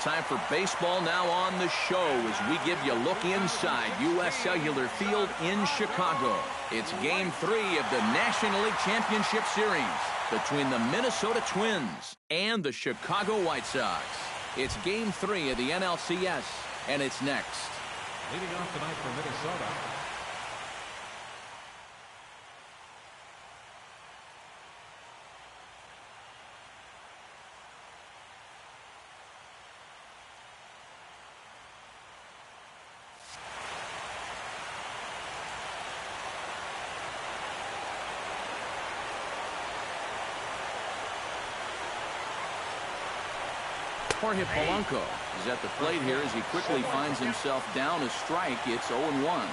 time for baseball now on the show as we give you a look inside U.S. Cellular Field in Chicago. It's Game 3 of the National League Championship Series between the Minnesota Twins and the Chicago White Sox. It's Game 3 of the NLCS, and it's next. Leading off tonight for Minnesota. Jorge Polanco is at the plate here as he quickly finds himself down a strike. It's 0-1.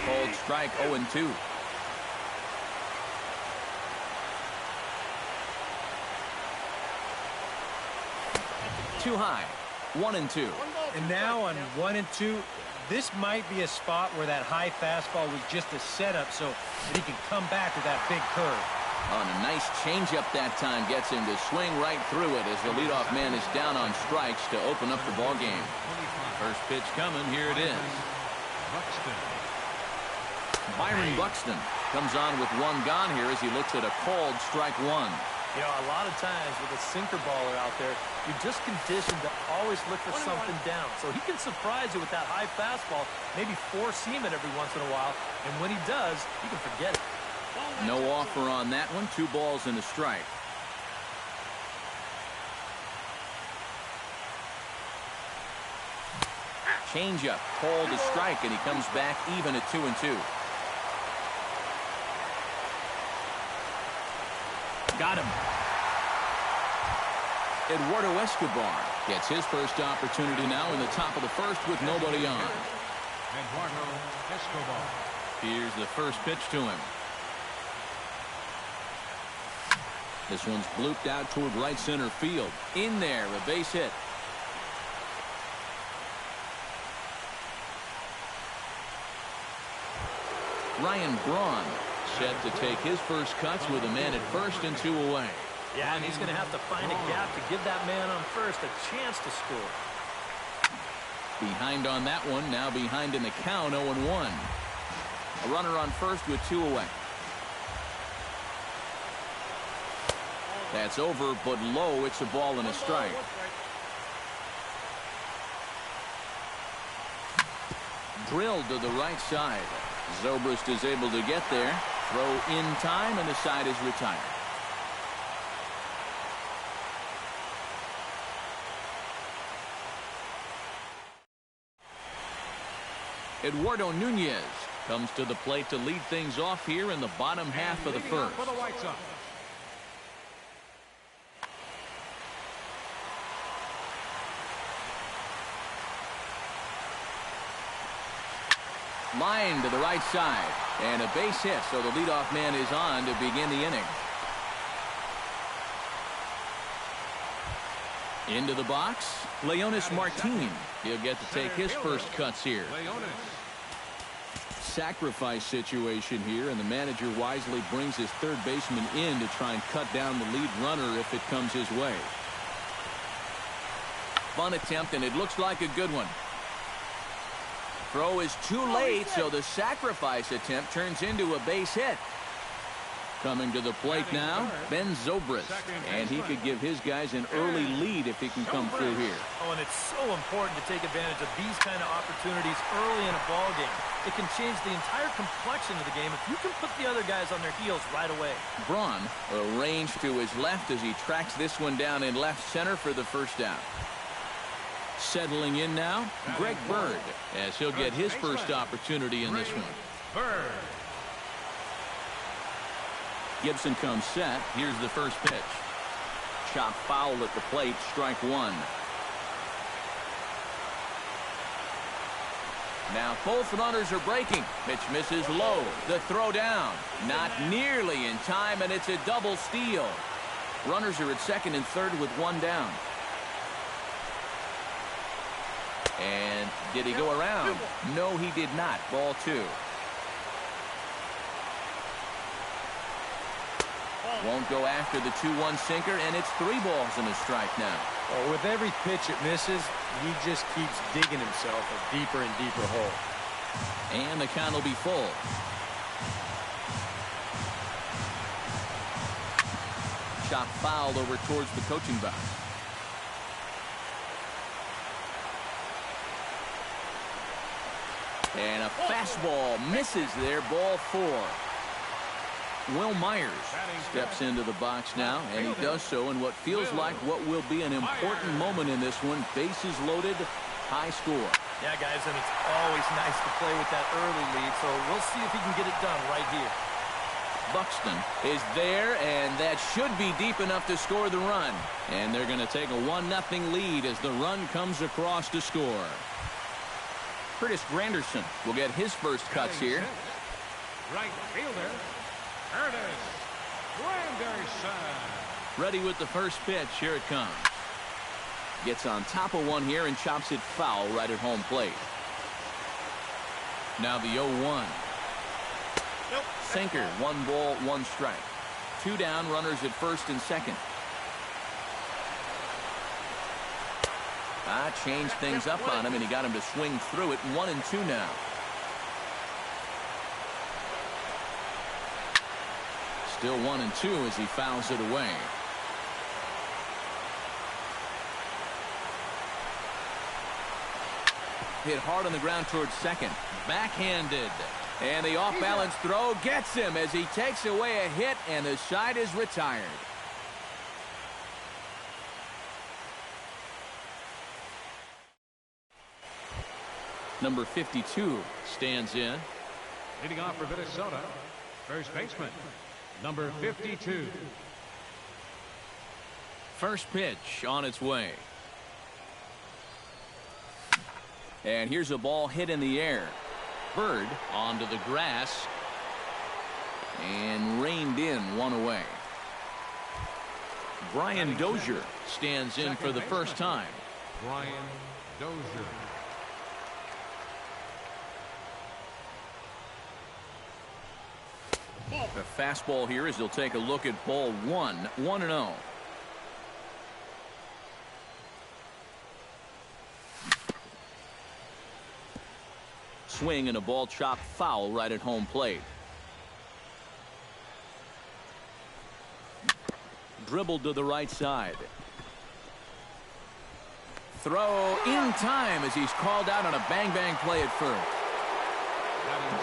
Called strike 0-2. Too high. 1-2. And now on 1-2, this might be a spot where that high fastball was just a setup so that he can come back with that big curve. On a nice changeup that time gets him to swing right through it as the leadoff man is down on strikes to open up the ball game. First pitch coming. Here it is. Byron Buxton comes on with one gone here as he looks at a called strike one. You know, a lot of times with a sinker baller out there, you're just conditioned to always look for something down. So he can surprise you with that high fastball, maybe four seam it every once in a while, and when he does, you can forget it. No offer on that one. 2 balls and a strike. Changeup called a strike, and he comes back even at 2-2. Got him. Eduardo Escobar gets his first opportunity now in the top of the first with nobody on. Eduardo Escobar. Here's the first pitch to him. This one's blooped out toward right center field. In there, a base hit. Ryan Braun set to take his first cuts with a man at first and 2 away. Yeah, and he's going to have to find a gap to give that man on first a chance to score. Behind on that one, now behind in the count, 0-1. A runner on first with 2 away. That's over, but low. It's a ball and a strike. Drilled to the right side. Zobrist is able to get there. Throw in time, and the side is retired. Eduardo Nunez comes to the plate to lead things off here in the bottom half of the first. For the White Sox. Line to the right side, and a base hit, so the leadoff man is on to begin the inning. Into the box, Leonis Martin. He'll get to take his first cuts here. Sacrifice situation here, and the manager wisely brings his third baseman in to try and cut down the lead runner if it comes his way. Fun attempt, and it looks like a good one. Throw is too late, so the sacrifice attempt turns into a base hit. Coming to the plate now, Ben Zobrist, and he could give his guys an early lead if he can come through here. Oh, and it's so important to take advantage of these kind of opportunities early in a ball game. It can change the entire complexion of the game if you can put the other guys on their heels right away. Braun arranged to his left as he tracks this one down in left center for the first out. Settling in now, Greg Bird, as he'll get his first opportunity in this one. Bird. Gibson comes set. Here's the first pitch. Chop foul at the plate, strike one. Now both runners are breaking. Pitch misses low. The throw down. Not nearly in time, and it's a double steal. Runners are at second and third with one down. And did he go around? No, he did not. Ball two. Won't go after the 2-1 sinker, and it's 3 balls and a strike now. Well, with every pitch it misses, he just keeps digging himself a deeper and deeper hole. And the count will be full. Shot fouled over towards the coaching box. And a fastball misses there, ball 4. Will Myers steps into the box now, and he does so in what feels like what will be an important moment in this one. Bases loaded, high score. Yeah, guys, and it's always nice to play with that early lead, so we'll see if he can get it done right here. Buxton is there, and that should be deep enough to score the run. And they're going to take a 1-0 lead as the run comes across to score. Curtis Granderson will get his first cuts here. Right fielder, Curtis Granderson. Ready with the first pitch. Here it comes. Gets on top of one here and chops it foul right at home plate. Now the 0-1. Sinker, 1 ball, 1 strike. 2 down, runners at first and second. Changed things up on him, and he got him to swing through it. 1-2 now. Still 1-2 as he fouls it away. Hit hard on the ground towards second. Backhanded. And the off-balance throw gets him as he takes away a hit, and the side is retired. Number 52 stands in. Leading off for Minnesota, first baseman, number 52. First pitch on its way. And here's a ball hit in the air. Bird onto the grass and reined in, 1 away. Brian Dozier stands in for the first time. Brian Dozier. The fastball here as he'll take a look at ball 1, 1-0. Swing and a ball chopped foul right at home plate. Dribbled to the right side. Throw in time as he's called out on a bang-bang play at first.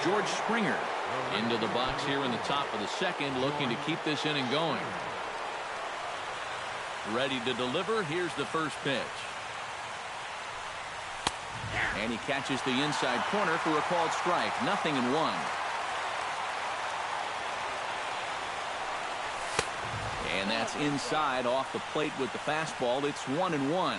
George Springer into the box here in the top of the second, looking to keep this inning going. Ready to deliver. Here's the first pitch. And he catches the inside corner for a called strike. 0-1. And that's inside off the plate with the fastball. It's 1-1.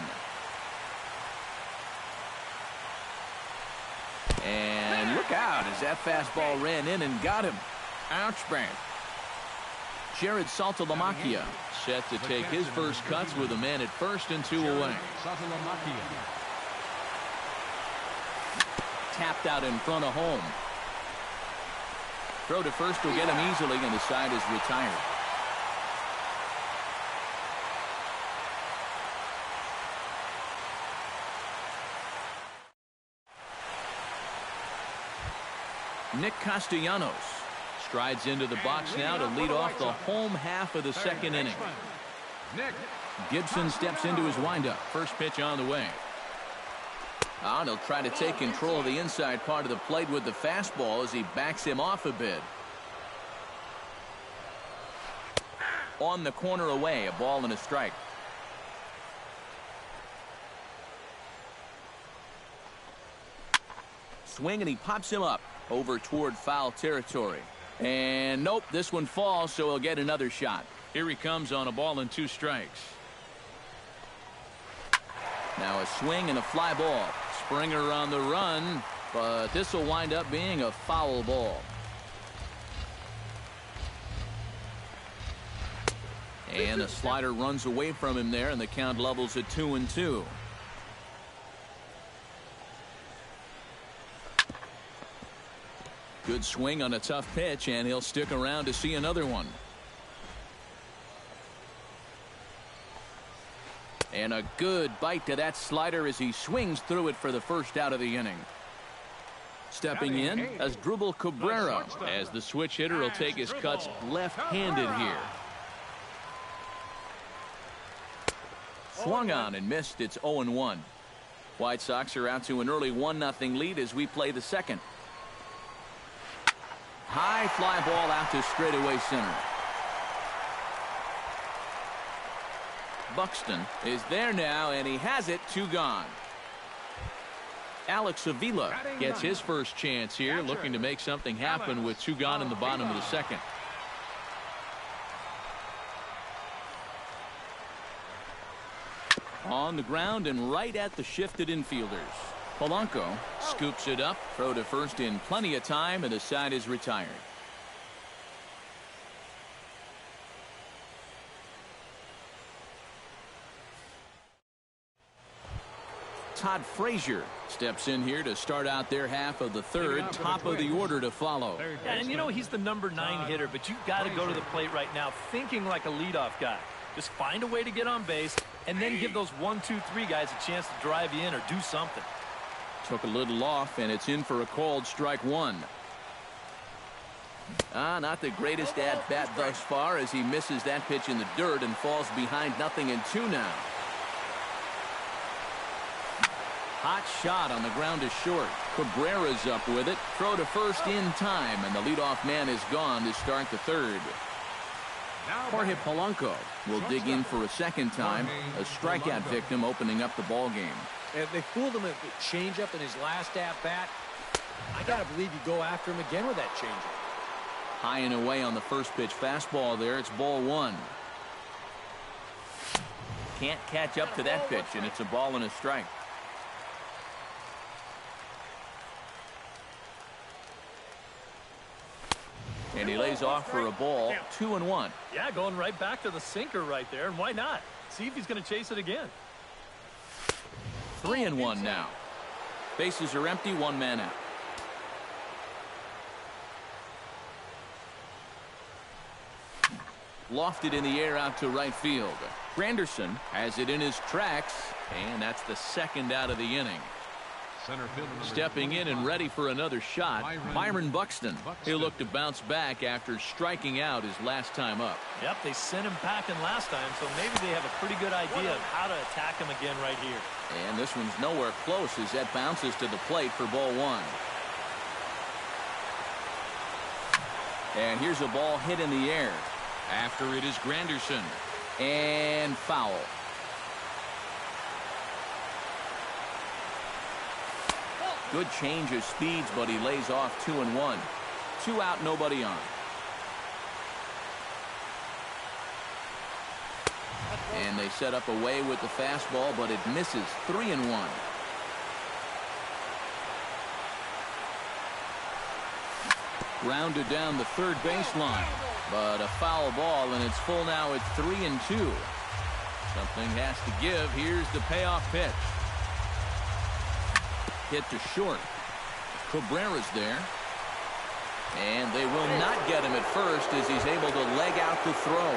And look out as that fastball ran in and got him. Ouch bang. Jared Saltalamacchia set to take his first cuts with a man at first and 2 away. Tapped out in front of home. Throw to first will get him easily, and the side is retired. Nick Castellanos strides into the box now to lead off the home half of the second inning. Gibson steps into his windup. First pitch on the way. They'll try to take control of the inside part of the plate with the fastball as he backs him off a bit. On the corner away, a ball and a strike. Swing and he pops him up over toward foul territory. And nope, this one falls, so he'll get another shot. Here he comes on a ball and 2 strikes. Now a swing and a fly ball. Springer on the run, but this will wind up being a foul ball. And a slider runs away from him there, and the count levels at 2-2. Good swing on a tough pitch, and he'll stick around to see another one. And a good bite to that slider as he swings through it for the first out of the inning. Stepping in as Drupal Cabrera, as the switch hitter will take his cuts left-handed here. Swung on and missed. It's 0-1. White Sox are out to an early 1-0 lead as we play the second. High fly ball out to straightaway center. Buxton is there now, and he has it. 2 gone. Alex Avila gets his first chance here, looking to make something happen with 2 gone in the bottom of the second. On the ground and right at the shifted infielders. Polanco scoops it up, throw to first in plenty of time, and the side is retired. Todd Frazier steps in here to start out their half of the third. Top of the order to follow. Yeah, and you know he's the number 9 hitter, but you've got to go to the plate right now thinking like a leadoff guy. Just find a way to get on base and then give those 1, 2, 3 guys a chance to drive you in or do something. Took a little off, and it's in for a called strike 1. Not the greatest at bat thus far as he misses that pitch in the dirt and falls behind 0-2 now. Hot shot on the ground is short. Cabrera's up with it. Throw to first in time, and the leadoff man is gone to start the third. Jorge Polanco will dig in for a second time. A strikeout victim opening up the ball game. If they fooled him with a changeup in his last at-bat, I got to believe you go after him again with that changeup. High and away on the first pitch fastball there. It's ball 1. Can't catch up to that pitch, and it's a ball and a strike. And he lays off for a ball. 2-1. Yeah, going right back to the sinker right there, and why not? See if he's going to chase it again. 3-1 now. Bases are empty, 1 man out. Lofted in the air out to right field. Granderson has it in his tracks, and that's the second out of the inning. Stepping in and ready for another shot, Byron Buxton. He'll look to bounce back after striking out his last time up. Yep, they sent him packing last time, so maybe they have a pretty good idea of how to attack him again right here. And this one's nowhere close as that bounces to the plate for ball 1. And here's a ball hit in the air. After it is Granderson. And foul. Good change of speeds, but he lays off 2-1. 2 out, nobody on. And they set up away with the fastball, but it misses. 3-1. Grounded down the third baseline, but a foul ball, and it's full now at 3-2. Something has to give. Here's the payoff pitch. Hit to short. Cabrera's there. And they will not get him at first as he's able to leg out the throw.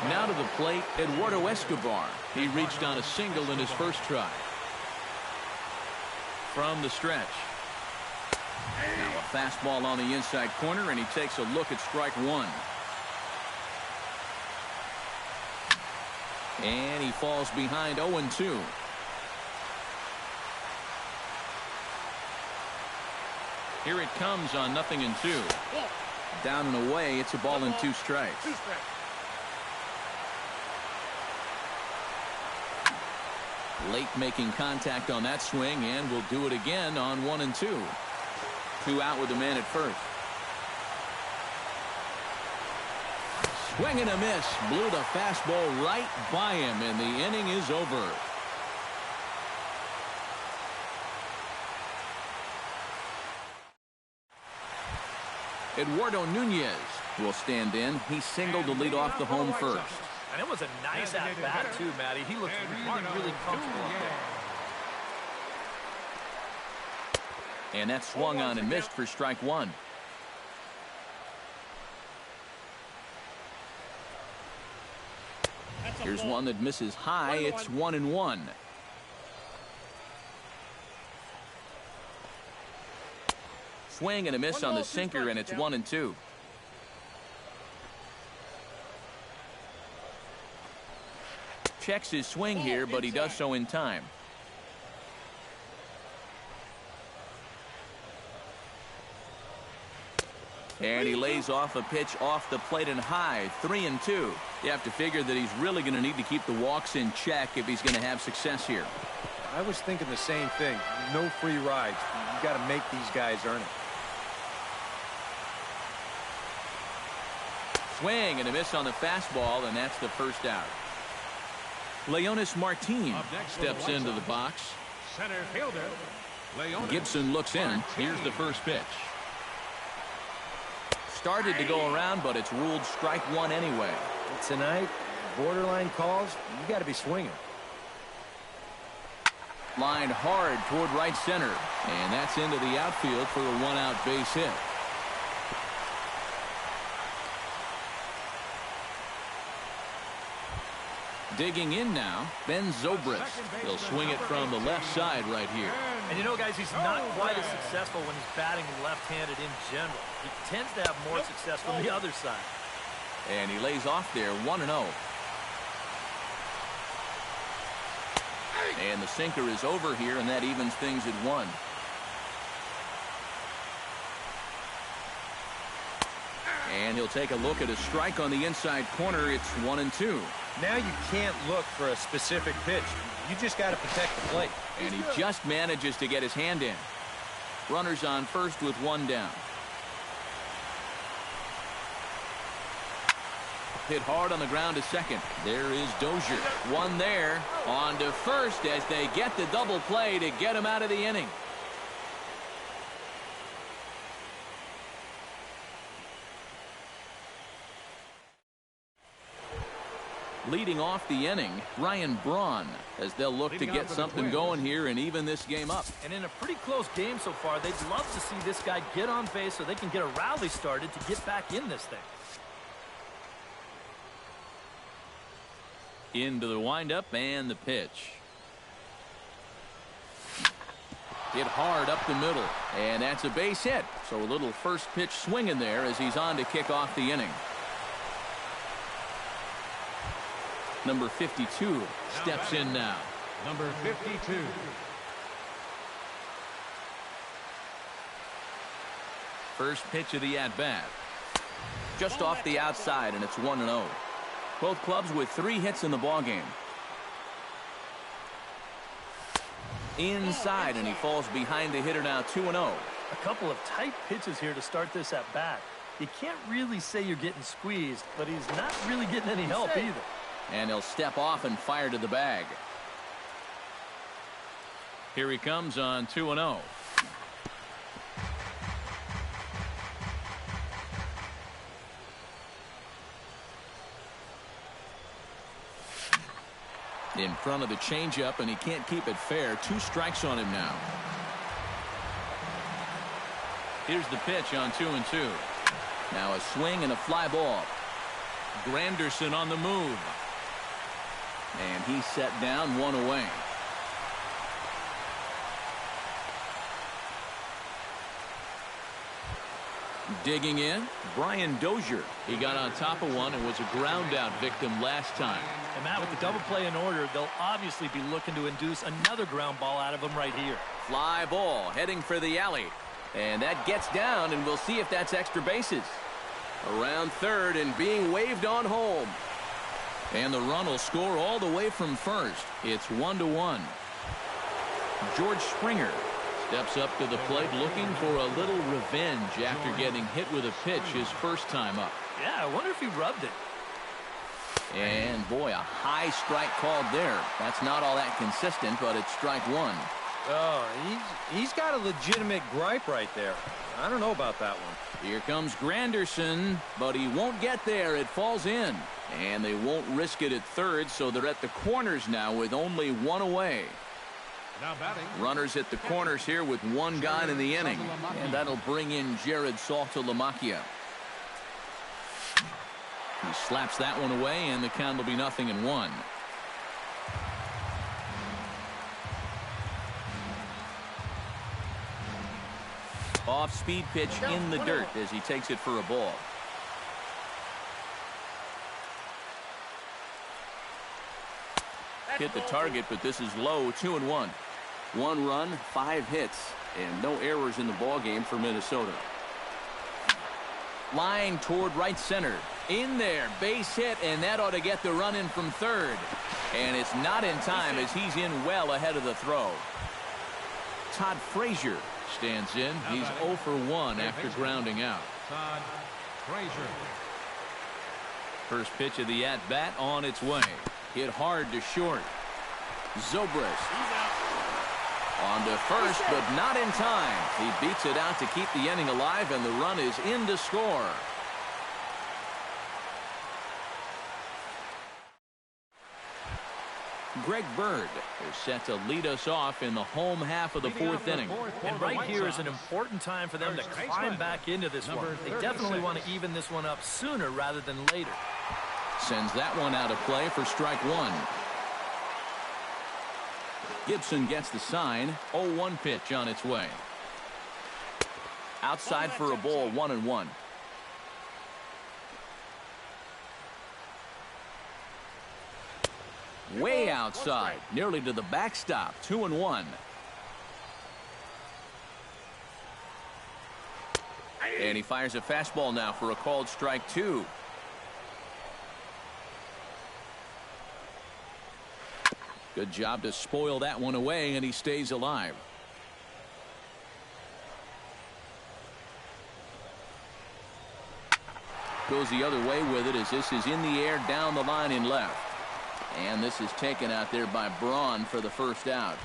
Now to the plate, Eduardo Escobar. He reached on a single in his first try. From the stretch. Now a fastball on the inside corner, and he takes a look at strike 1. And he falls behind 0-2. Here it comes on 0-2. Down and away, it's a ball and 2 strikes. Late making contact on that swing, and will do it again on 1-2. 2 out with the man at first. Swing and a miss. Blew the fastball right by him, and the inning is over. Eduardo Nunez will stand in. He singled to lead off the home first. And it was a nice at-bat, too, Matty. He looked really comfortable up there. And that swung on and missed for strike 1. Here's one that misses high. It's 1-1. Swing and a miss on the sinker, and it's 1-2. Checks his swing here, but he does so in time. And he lays off a pitch off the plate and high. 3-2. You have to figure that he's really going to need to keep the walks in check if he's going to have success here. I was thinking the same thing. No free rides. You got to make these guys earn it. Swing and a miss on the fastball, and that's the first out. Leonis Martin steps into the box. Center fielder, Leonis. Gibson looks in. Here's the first pitch. Started to go around, but it's ruled strike one anyway. Tonight, borderline calls, you got to be swinging. Lined hard toward right center, and that's into the outfield for a one-out base hit. Digging in now, Ben Zobrist. He'll swing it from the left side right here. And you know, guys, he's not quite as successful when he's batting left-handed in general. He tends to have more success from the other side. And he lays off there, 1-0. And the sinker is over here, and that evens things at 1. And he'll take a look at a strike on the inside corner. It's 1-2. Now you can't look for a specific pitch. You just got to protect the plate. And he just manages to get his hand in. Runners on first with one down. Hit hard on the ground to second. There is Dozier. One there. On to first as they get the double play to get him out of the inning. Leading off the inning, Ryan Braun, as they'll look to get something going here and even this game up. And in a pretty close game so far, they'd love to see this guy get on base so they can get a rally started to get back in this thing. Into the windup and the pitch. Hit hard up the middle, and that's a base hit. So a little first pitch swing in there as he's on to kick off the inning. Number 52 steps in now. Number 52. First pitch of the at-bat. Just off the outside, and it's 1-0. Both clubs with 3 hits in the ballgame. Inside, and he falls behind the hitter now, 2-0. A couple of tight pitches here to start this at-bat. You can't really say you're getting squeezed, but he's not really getting any help either. And he'll step off and fire to the bag. Here he comes on 2-0. In front of the changeup, and he can't keep it fair. 2 strikes on him now. Here's the pitch on 2-2. Now a swing and a fly ball. Granderson on the move. And he's set down, 1 away. Digging in, Brian Dozier. He got on top of one and was a ground out victim last time. And Matt, with the double play in order, they'll obviously be looking to induce another ground ball out of him right here. Fly ball heading for the alley. And that gets down, and we'll see if that's extra bases. Around third and being waved on home. And the run will score all the way from first. It's 1-1. George Springer steps up to the plate looking for a little revenge after getting hit with a pitch his first time up. Yeah, I wonder if he rubbed it. And boy, a high strike called there. That's not all that consistent, but it's strike 1. Oh, he's got a legitimate gripe right there. I don't know about that one. Here comes Granderson, but he won't get there. It falls in. And they won't risk it at third, so they're at the corners now with only 1 away. Now batting. Runners at the corners here with 1 gone in the inning. And that'll bring in Jared Saltalamacchia. He slaps that one away, and the count will be 0-1. Off-speed pitch in the dirt as he takes it for a ball. Hit the target, but this is low. 2-1. 1 run, 5 hits, and no errors in the ball game for Minnesota. Line toward right center. In there, base hit, and that ought to get the run in from third. And it's not in time as he's in well ahead of the throw. Todd Frazier stands in. He's 0 for 1 after grounding out. Todd Frazier. First pitch of the at-bat on its way. Hit hard to short. Zobrist on to first, but not in time. He beats it out to keep the inning alive, and the run is in to score. Greg Bird is set to lead us off in the home half of the 4th inning. And right here is an important time for them to climb back into this one. They definitely want to even this one up sooner rather than later. Sends that one out of play for strike 1. Gibson gets the sign. 0-1 pitch on its way. Outside for a ball, 1-1. Way outside, nearly to the backstop. 2-1. And he fires a fastball now for a called strike 2. Good job to spoil that one away, and he stays alive. Goes the other way with it as this is in the air down the line in left. And this is taken out there by Braun for the first out.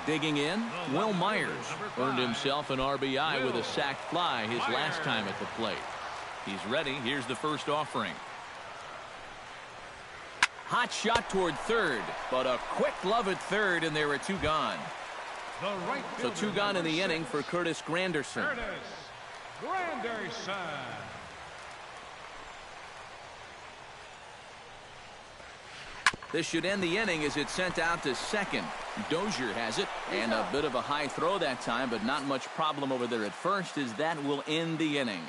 Digging in, Will Myers earned himself an RBI with a sac fly his last time at the plate. He's ready. Here's the first offering. Hot shot toward third, but a quick glove at third, and there are 2 gone. So 2 gone in the inning for Curtis Granderson. This should end the inning as it's sent out to second. Dozier has it, and a bit of a high throw that time, but not much problem over there at first as that will end the inning.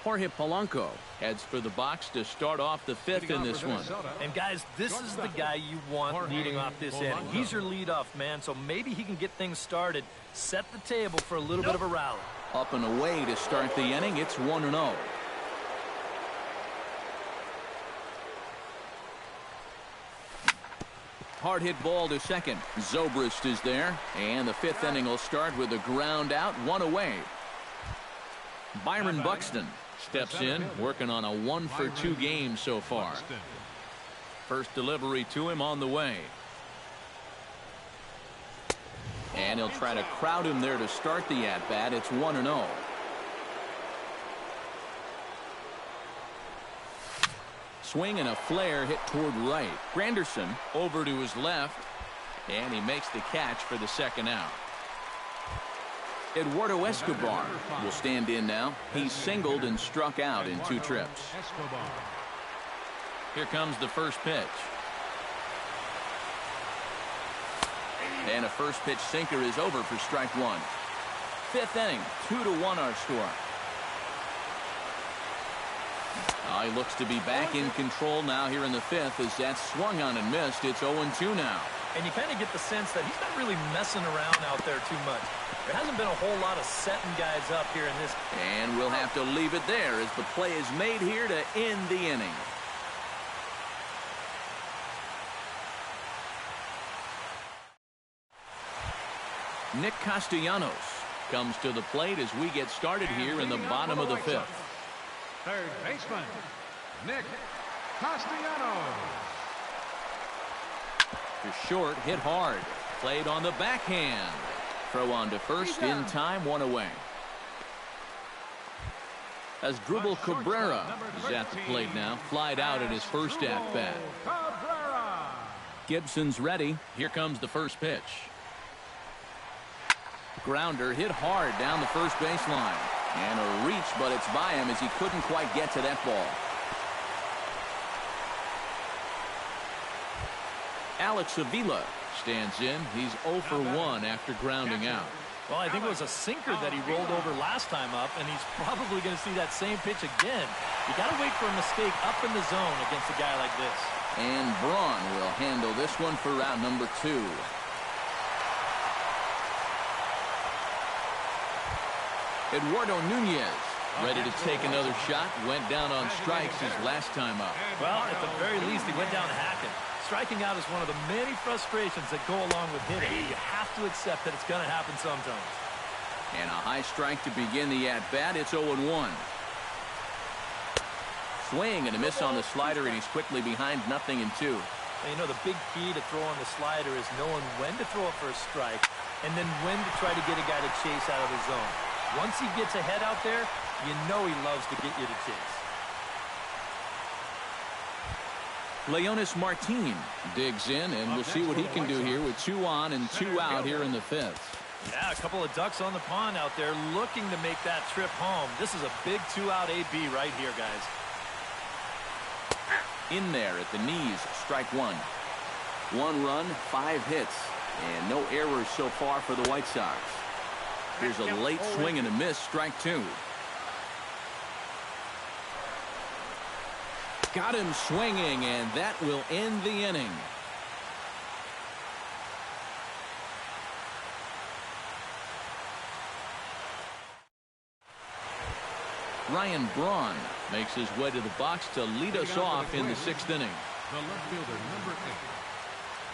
Jorge Polanco heads for the box to start off the 5th in this one. And guys, this is the guy you want leading off this inning. He's your leadoff man, so maybe he can get things started, set the table for a little bit of a rally. Up and away to start the inning. It's 1-0. Hard hit ball to second. Zobrist is there, and the 5th inning will start with a ground out, 1 away. Byron Buxton steps in, working on a 1-for-2 game so far. First delivery to him on the way. And he'll try to crowd him there to start the at-bat. It's 1-0. Swing and a flare hit toward right. Granderson over to his left, and he makes the catch for the second out. Eduardo Escobar will stand in now. He's singled and struck out in 2 trips. Here comes the first pitch. And a first pitch sinker is over for strike 1. 5th inning, 2-1 our score. He looks to be back in control now here in the 5th as that swung on and missed. It's 0-2 now. And you kind of get the sense that he's not really messing around out there too much. There hasn't been a whole lot of setting guys up here in this. And we'll have to leave it there as the play is made here to end the inning. Nick Castellanos comes to the plate as we get started here in the bottom of the 5th. Third baseman, Nick Castellanos. To short, hit hard. Played on the backhand. Throw on to first in time, 1 away. As Dribble Cabrera is at the plate now, flied out at his first at-bat. Gibson's ready. Here comes the first pitch. grounder hit hard down the first baseline. And a reach, but it's by him as he couldn't quite get to that ball. Alex Avila stands in. He's 0 for 1 after grounding out. Well, I think it was a sinker that he rolled over last time up, and he's probably going to see that same pitch again. You got to wait for a mistake up in the zone against a guy like this. And Braun will handle this one for round number 2. Eduardo Nunez ready to take another shot. Went down on strikes his last time up. Well, at the very least, he went down hacking. Striking out is one of the many frustrations that go along with hitting. You have to accept that it's going to happen sometimes. And a high strike to begin the at-bat. It's 0-1. Swing and a miss on the slider, and he's quickly behind 0-2. And you know, the big key to throwing the slider is knowing when to throw it for a strike and then when to try to get a guy to chase out of the zone. Once he gets ahead out there, you know he loves to get you to chase. Leonis Martin digs in, and we'll see what he can do here with 2 on and 2 out here in the 5th. Yeah, a couple of ducks on the pond out there looking to make that trip home. This is a big 2-out AB right here, guys. In there at the knees, strike 1. 1 run, 5 hits, and no errors so far for the White Sox. Here's a late swing and a miss, strike 2. Got him swinging, and that will end the inning. Ryan Braun makes his way to the box to lead us off in the 6th inning. The left fielder, number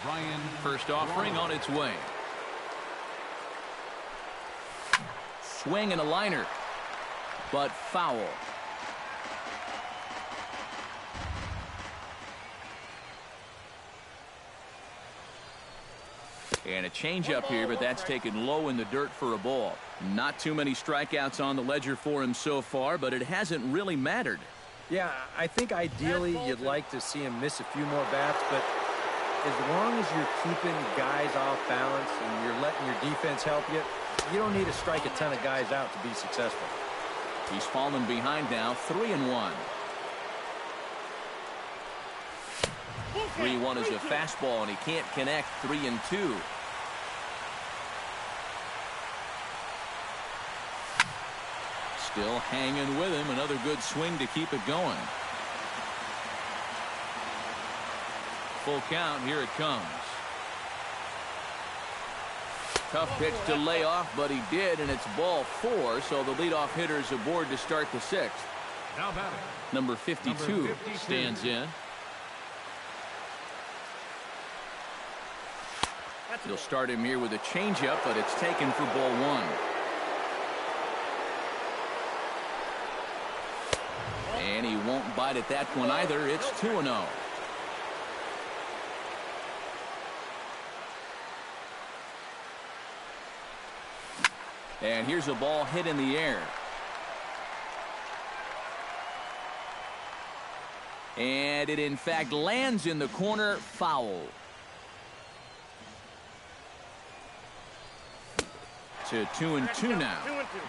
8, Ryan. First offering on its way. Swing and a liner, but foul. And a changeup here, but that's taken low in the dirt for a ball. Not too many strikeouts on the ledger for him so far, but it hasn't really mattered. Yeah, I think ideally you'd like to see him miss a few more bats, but as long as you're keeping guys off balance and you're letting your defense help you, you don't need to strike a ton of guys out to be successful. He's fallen behind now, 3-1. 3-1 is a fastball, and he can't connect. 3-2. Still hanging with him. Another good swing to keep it going. Full count. Here it comes. Tough pitch to lay off, but he did, and it's ball 4, so the leadoff hitter is aboard to start the 6th. Now batting. Number 52 stands in. He'll start him here with a changeup, but it's taken for ball 1. And he won't bite at that one either. It's 2-0. And here's a ball hit in the air. And it in fact lands in the corner. Foul. To 2-2 now.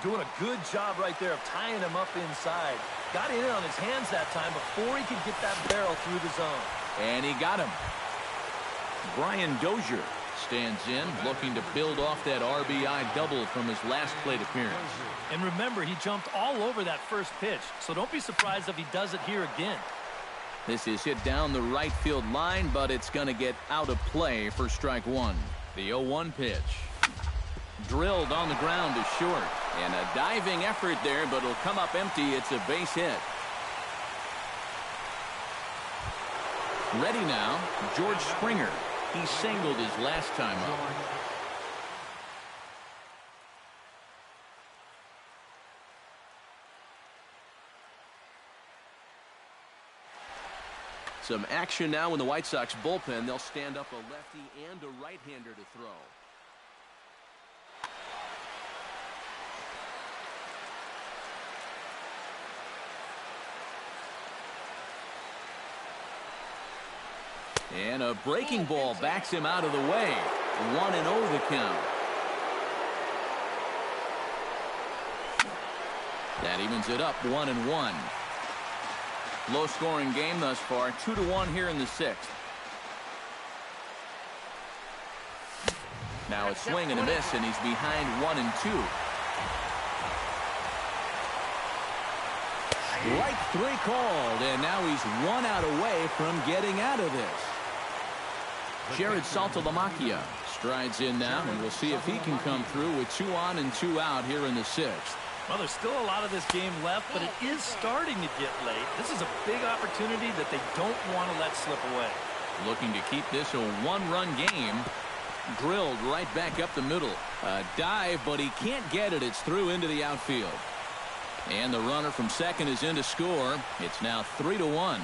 Doing a good job right there of tying him up inside. Got in on his hands that time before he could get that barrel through the zone. And he got him. Brian Dozier stands in, looking to build off that RBI double from his last plate appearance. And remember, he jumped all over that first pitch, so don't be surprised if he does it here again. This is hit down the right field line, but it's going to get out of play for strike 1. The 0-1 pitch. Drilled on the ground to short. And a diving effort there, but it'll come up empty. It's a base hit. Ready now, George Springer. He singled his last time up. Some action now in the White Sox bullpen. They'll stand up a lefty and a right-hander to throw. And a breaking ball backs him out of the way. 1-0 the count. That evens it up 1-1. Low-scoring game thus far, 2-1 here in the sixth. Now a swing and a miss, and he's behind 1-2. Strike 3 called, and now he's 1 out away from getting out of this. Jared Saltalamacchia strides in now, and we'll see if he can come through with 2 on and 2 out here in the sixth. Well, there's still a lot of this game left, but it is starting to get late. This is a big opportunity that they don't want to let slip away. Looking to keep this a 1-run game. Drilled right back up the middle. A dive, but he can't get it. It's through into the outfield. And the runner from second is in to score. It's now 3-1.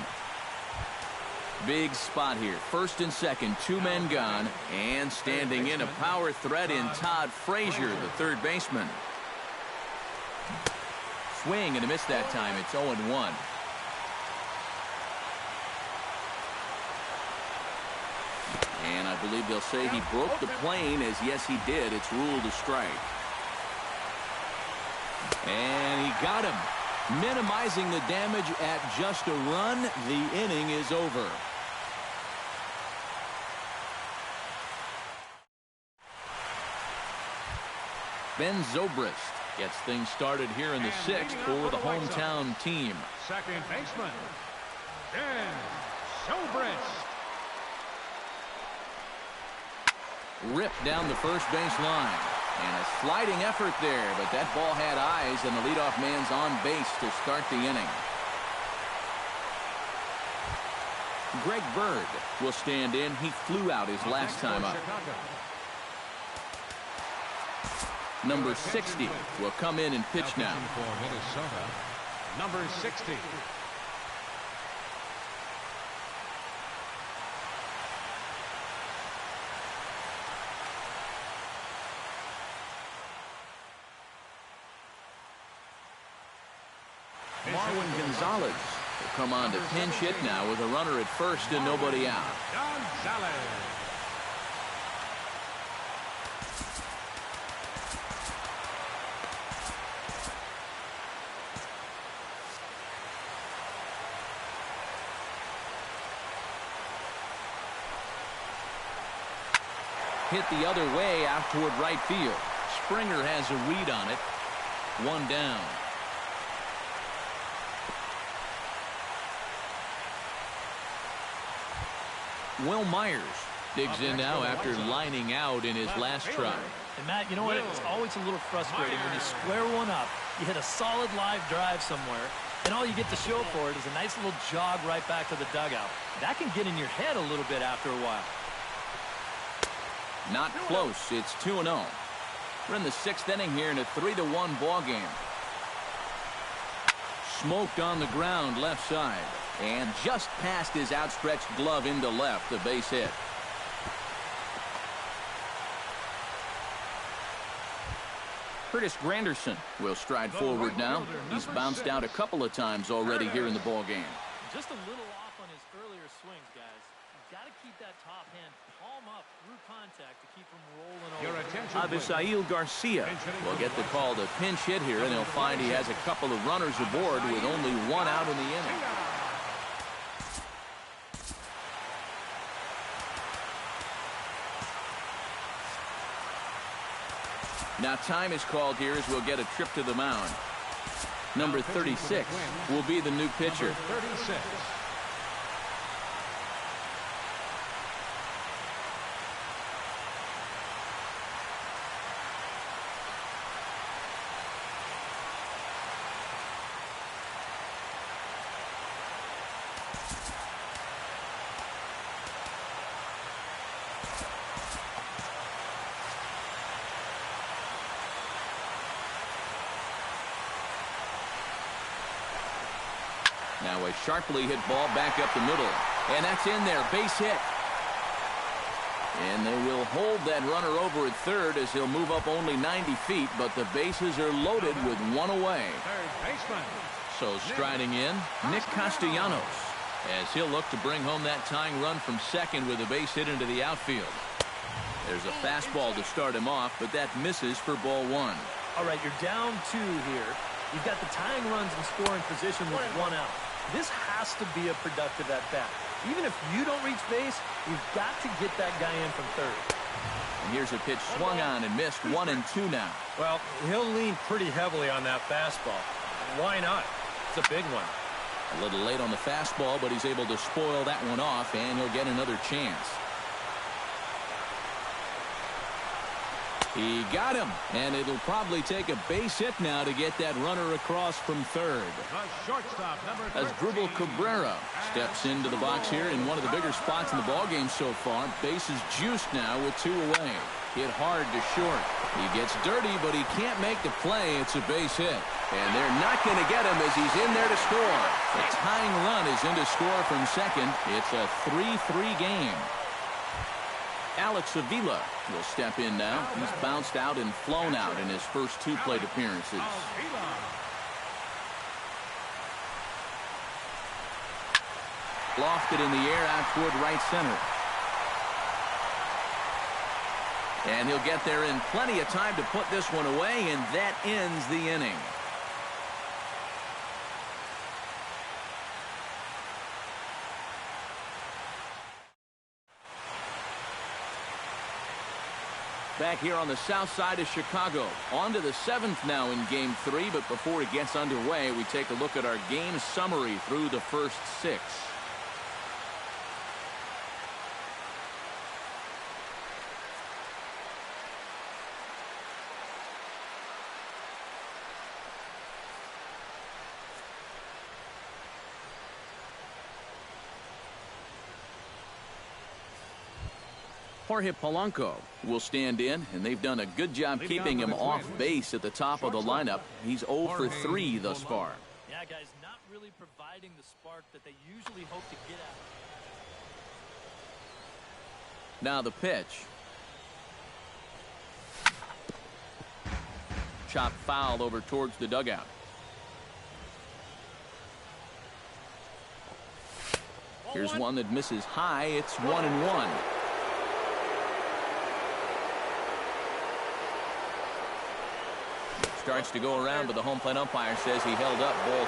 Big spot here. First and second, 2 men gone. And standing in a power threat in Todd Frazier, the third baseman. Swing and a miss that time. It's 0-1. And I believe they'll say he broke the plane, as yes he did. It's ruled a strike. And he got him. Minimizing the damage at just a run. The inning is over. Ben Zobrist gets things started here in the sixth for the hometown team. Second baseman, Ben Zobrist. Ripped down the first base line. And a sliding effort there, but that ball had eyes, and the leadoff man's on base to start the inning. Greg Bird will stand in. He flew out his last time up. Number 60 will come in and pitch now. For Minnesota, number 60. Marwin Gonzalez will come on to pinch hit now with a runner at first and nobody out. Gonzalez. Hit the other way out toward right field. Springer has a read on it. 1 down. Will Myers digs in now after lining out in his last try. And Matt, you know what? It's always a little frustrating when you square one up, you hit a solid live drive somewhere, and all you get to show for it is a nice little jog right back to the dugout. That can get in your head a little bit after a while. Not close. It's 2-0. We're in the sixth inning here in a 3-1 ball game. Smoked on the ground left side. And just past his outstretched glove into left, the base hit. Curtis Granderson will stride forward now. He's bounced out a couple of times already here in the ball game. Just a little off on his earlier swings, guys. You've got to keep that top hand palm up through contact to keep him rolling over. Abisail Garcia will get the call to pinch hit here, and he'll find he has a couple of runners aboard with only 1 out in the inning. Now time is called here as we'll get a trip to the mound. Number 36 will be the new pitcher. 36. Now a sharply hit ball back up the middle. And that's in there. Base hit. And they will hold that runner over at third as he'll move up only 90 feet, but the bases are loaded with 1 away. Third baseman. So striding in, Nick Castellanos, as he'll look to bring home that tying run from second with a base hit into the outfield. There's a fastball to start him off, but that misses for ball 1. All right, you're down 2 here. You've got the tying runs in scoring position with 1 out. This has to be a productive at-bat. Even if you don't reach base, you've got to get that guy in from third. And here's a pitch swung on and missed. 1-2 now. Well, he'll lean pretty heavily on that fastball. Why not? It's a big one. A little late on the fastball, but he's able to spoil that one off, and he'll get another chance. He got him, and it'll probably take a base hit now to get that runner across from third. As Dribble Cabrera steps into the box here in one of the bigger spots in the ballgame so far. Bases juiced now with 2 away. Hit hard to short. He gets dirty, but he can't make the play. It's a base hit. And they're not going to get him as he's in there to score. The tying run is in to score from second. It's a 3-3 game. Alex Avila will step in now. He's bounced out and flown out in his first 2 plate appearances. Lofted in the air out toward right center. And he'll get there in plenty of time to put this one away, and that ends the inning. Back here on the south side of Chicago. On to the 7th now in Game 3, but before it gets underway, we take a look at our game summary through the first 6. Jorge Polanco will stand in, and they've done a good job keeping him off base at the top of the lineup. He's 0 for 3 thus far. Yeah, guys, not really providing the spark that they usually hope to get at. Now the pitch. Chop foul over towards the dugout. Here's one that misses high. It's 1-1. Starts to go around, but the home plate umpire says he held up ball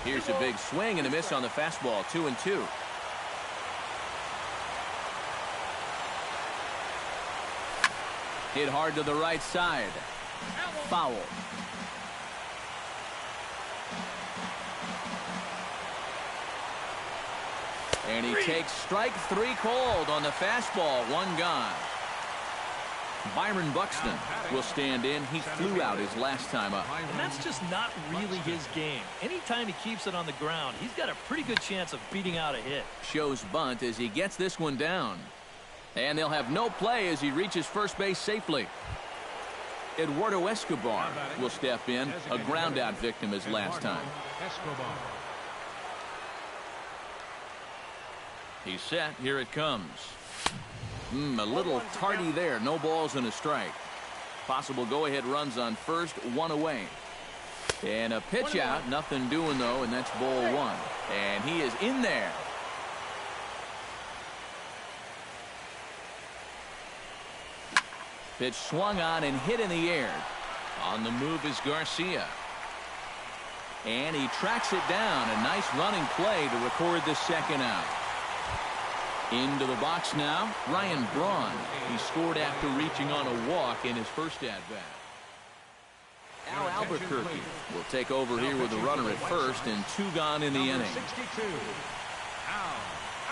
2. Here's a big swing and a miss on the fastball. 2-2. Hit hard to the right side. Foul. And he takes strike 3 called on the fastball. 1 gone. Byron Buxton will stand in. He flew out his last time up. And that's just not really his game. Anytime he keeps it on the ground, he's got a pretty good chance of beating out a hit. Shows bunt as he gets this one down. And they'll have no play as he reaches first base safely. Eduardo Escobar will step in. A ground out victim his last time. He's set. Here it comes. A little tardy there. No balls and a strike. Possible go-ahead runs on first. 1 away. And a pitch out. Nothing doing, though, and that's ball 1. And he is in there. Pitch swung on and hit in the air. On the move is Garcia. And he tracks it down. A nice running play to record the second out. Into the box now, Ryan Braun. He scored after reaching on a walk in his first at-bat. Al Albuquerque will take over here with the runner at first, and 2 gone in the inning. 62, Al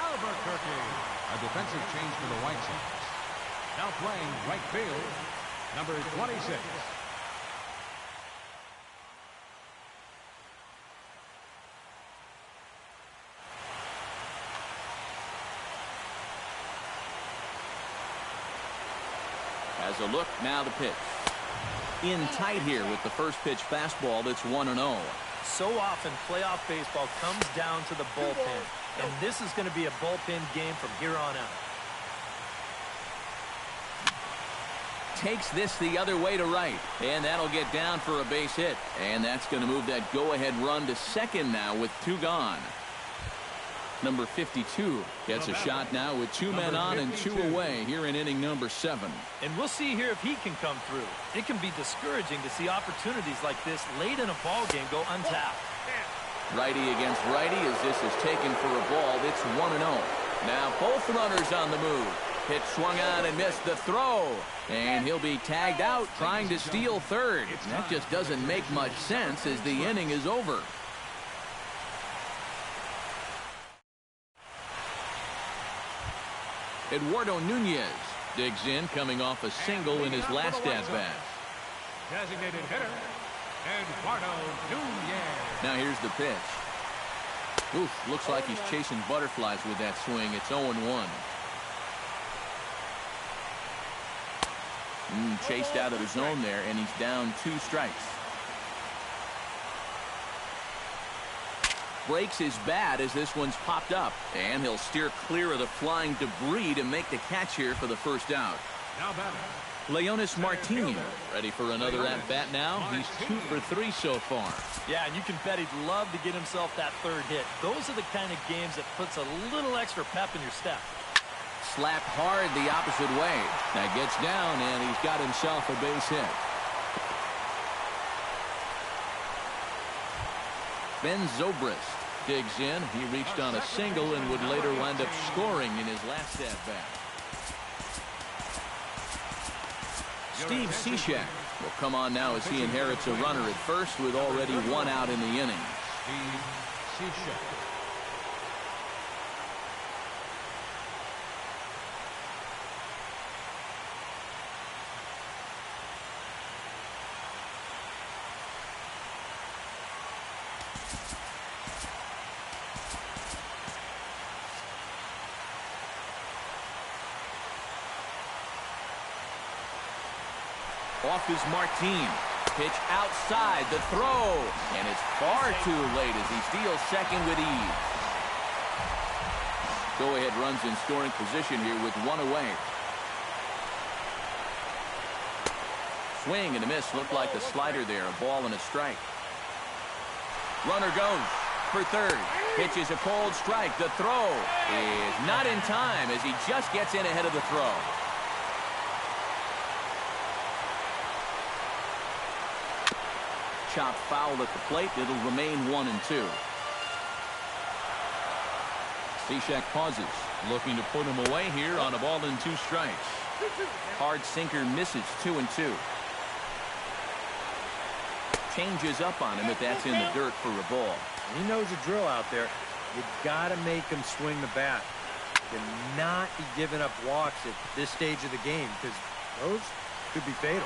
Albuquerque. A defensive change for the White Sox. Now playing right field, number 26. As a look, now the pitch. In tight here with the first pitch fastball that's 1-0. So often playoff baseball comes down to the bullpen, and this is going to be a bullpen game from here on out. Takes this the other way to right, and that'll get down for a base hit. And that's going to move that go-ahead run to second now with 2 gone. Number 52 gets a shot now with 2 men on and 2 away here in inning number 7. And we'll see here if he can come through. It can be discouraging to see opportunities like this late in a ball game go untapped. Righty against righty as this is taken for a ball. It's 1-0. Now both runners on the move. Pitch swung on and missed the throw. And he'll be tagged out trying to steal third. That just doesn't make much sense as the inning is over. Eduardo Nunez digs in, coming off a single in his last at-bat. Designated hitter, Eduardo Nunez. Now here's the pitch. Oof, looks like he's chasing butterflies with that swing. It's 0-1. Chased out of the zone there, and he's down 2 strikes. Breaks his bat as this one's popped up, and he'll steer clear of the flying debris to make the catch here for the first out. Now batting, Leonis Martinez ready for another at-bat now. He's 2 for 3 so far. Yeah, and you can bet he'd love to get himself that third hit. Those are the kind of games that puts a little extra pep in your step. Slapped hard the opposite way. That gets down, and he's got himself a base hit. Ben Zobrist digs in. He reached on a single and would later wind up scoring in his last at-bat. Steve Cishek will come on now as he inherits a runner at first with already 1 out in the inning. Steve Cishek. Off is Martin. Pitch outside the throw. And it's far too late as he steals second with ease. Go-ahead runs in scoring position here with 1 away. Swing and a miss. Looked like the slider there. A ball and a strike. Runner goes for third. Pitch is a cold strike. The throw is not in time as he just gets in ahead of the throw. Chop foul at the plate. It'll remain 1-2. Cishek pauses, looking to put him away here on a ball and 2 strikes. Hard sinker misses, 2-2. Changes up on him, but that's in the dirt for a ball. He knows the drill out there. You got to make him swing the bat. You cannot be giving up walks at this stage of the game because those could be fatal.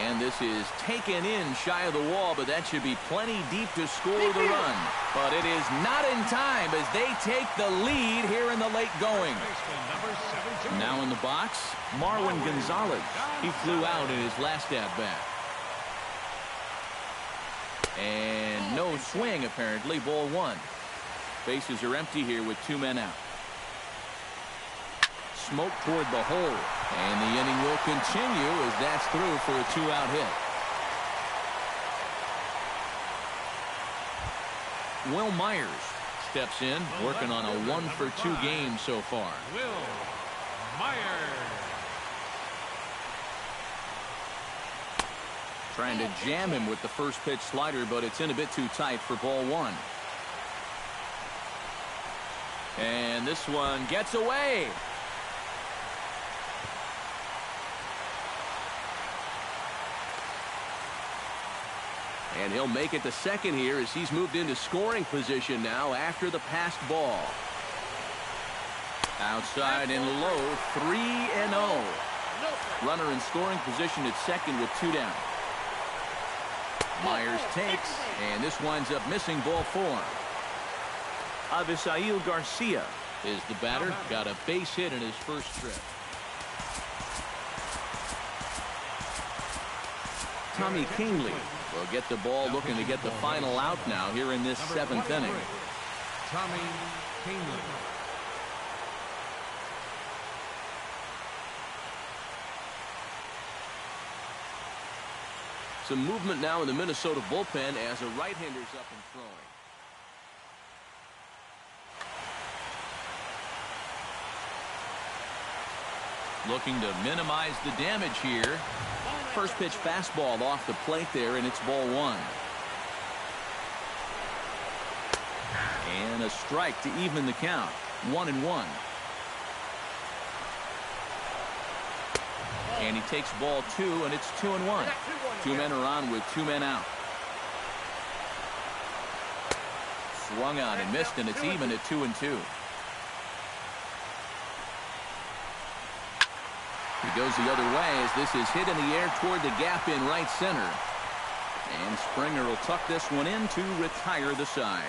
And this is taken in shy of the wall, but that should be plenty deep to score the run. But it is not in time as they take the lead here in the late going. Now in the box, Marwin Gonzalez. He flew out in his last at-bat. And no swing, apparently. Ball 1. Bases are empty here with 2 men out. Smoke toward the hole. And the inning will continue as that's through for a 2-out hit. Will Myers steps in, working on a 1-for-2 game so far. Will Myers. Trying to jam him with the first pitch slider, but it's in a bit too tight for ball 1. And this one gets away. And he'll make it to second here as he's moved into scoring position now after the passed ball. Outside and low, 3-0. Runner in scoring position at second with 2 down. Myers takes, and this winds up missing ball 4. Avisail Garcia is the batter. Got a base hit in his first trip. Tommy Kingley will get the ball, looking to get the final out now here in this 7th inning. Tommy Kingley. Some movement now in the Minnesota bullpen as a right-hander's up and throwing. Looking to minimize the damage here. First pitch fastball off the plate there, and it's ball one. And a strike to even the count. 1-1. And he takes ball two, and it's 2-1. Two men are on with two men out. Swung on and missed, and it's even at 2-2. He goes the other way as this is hit in the air toward the gap in right center. And Springer will tuck this one in to retire the side.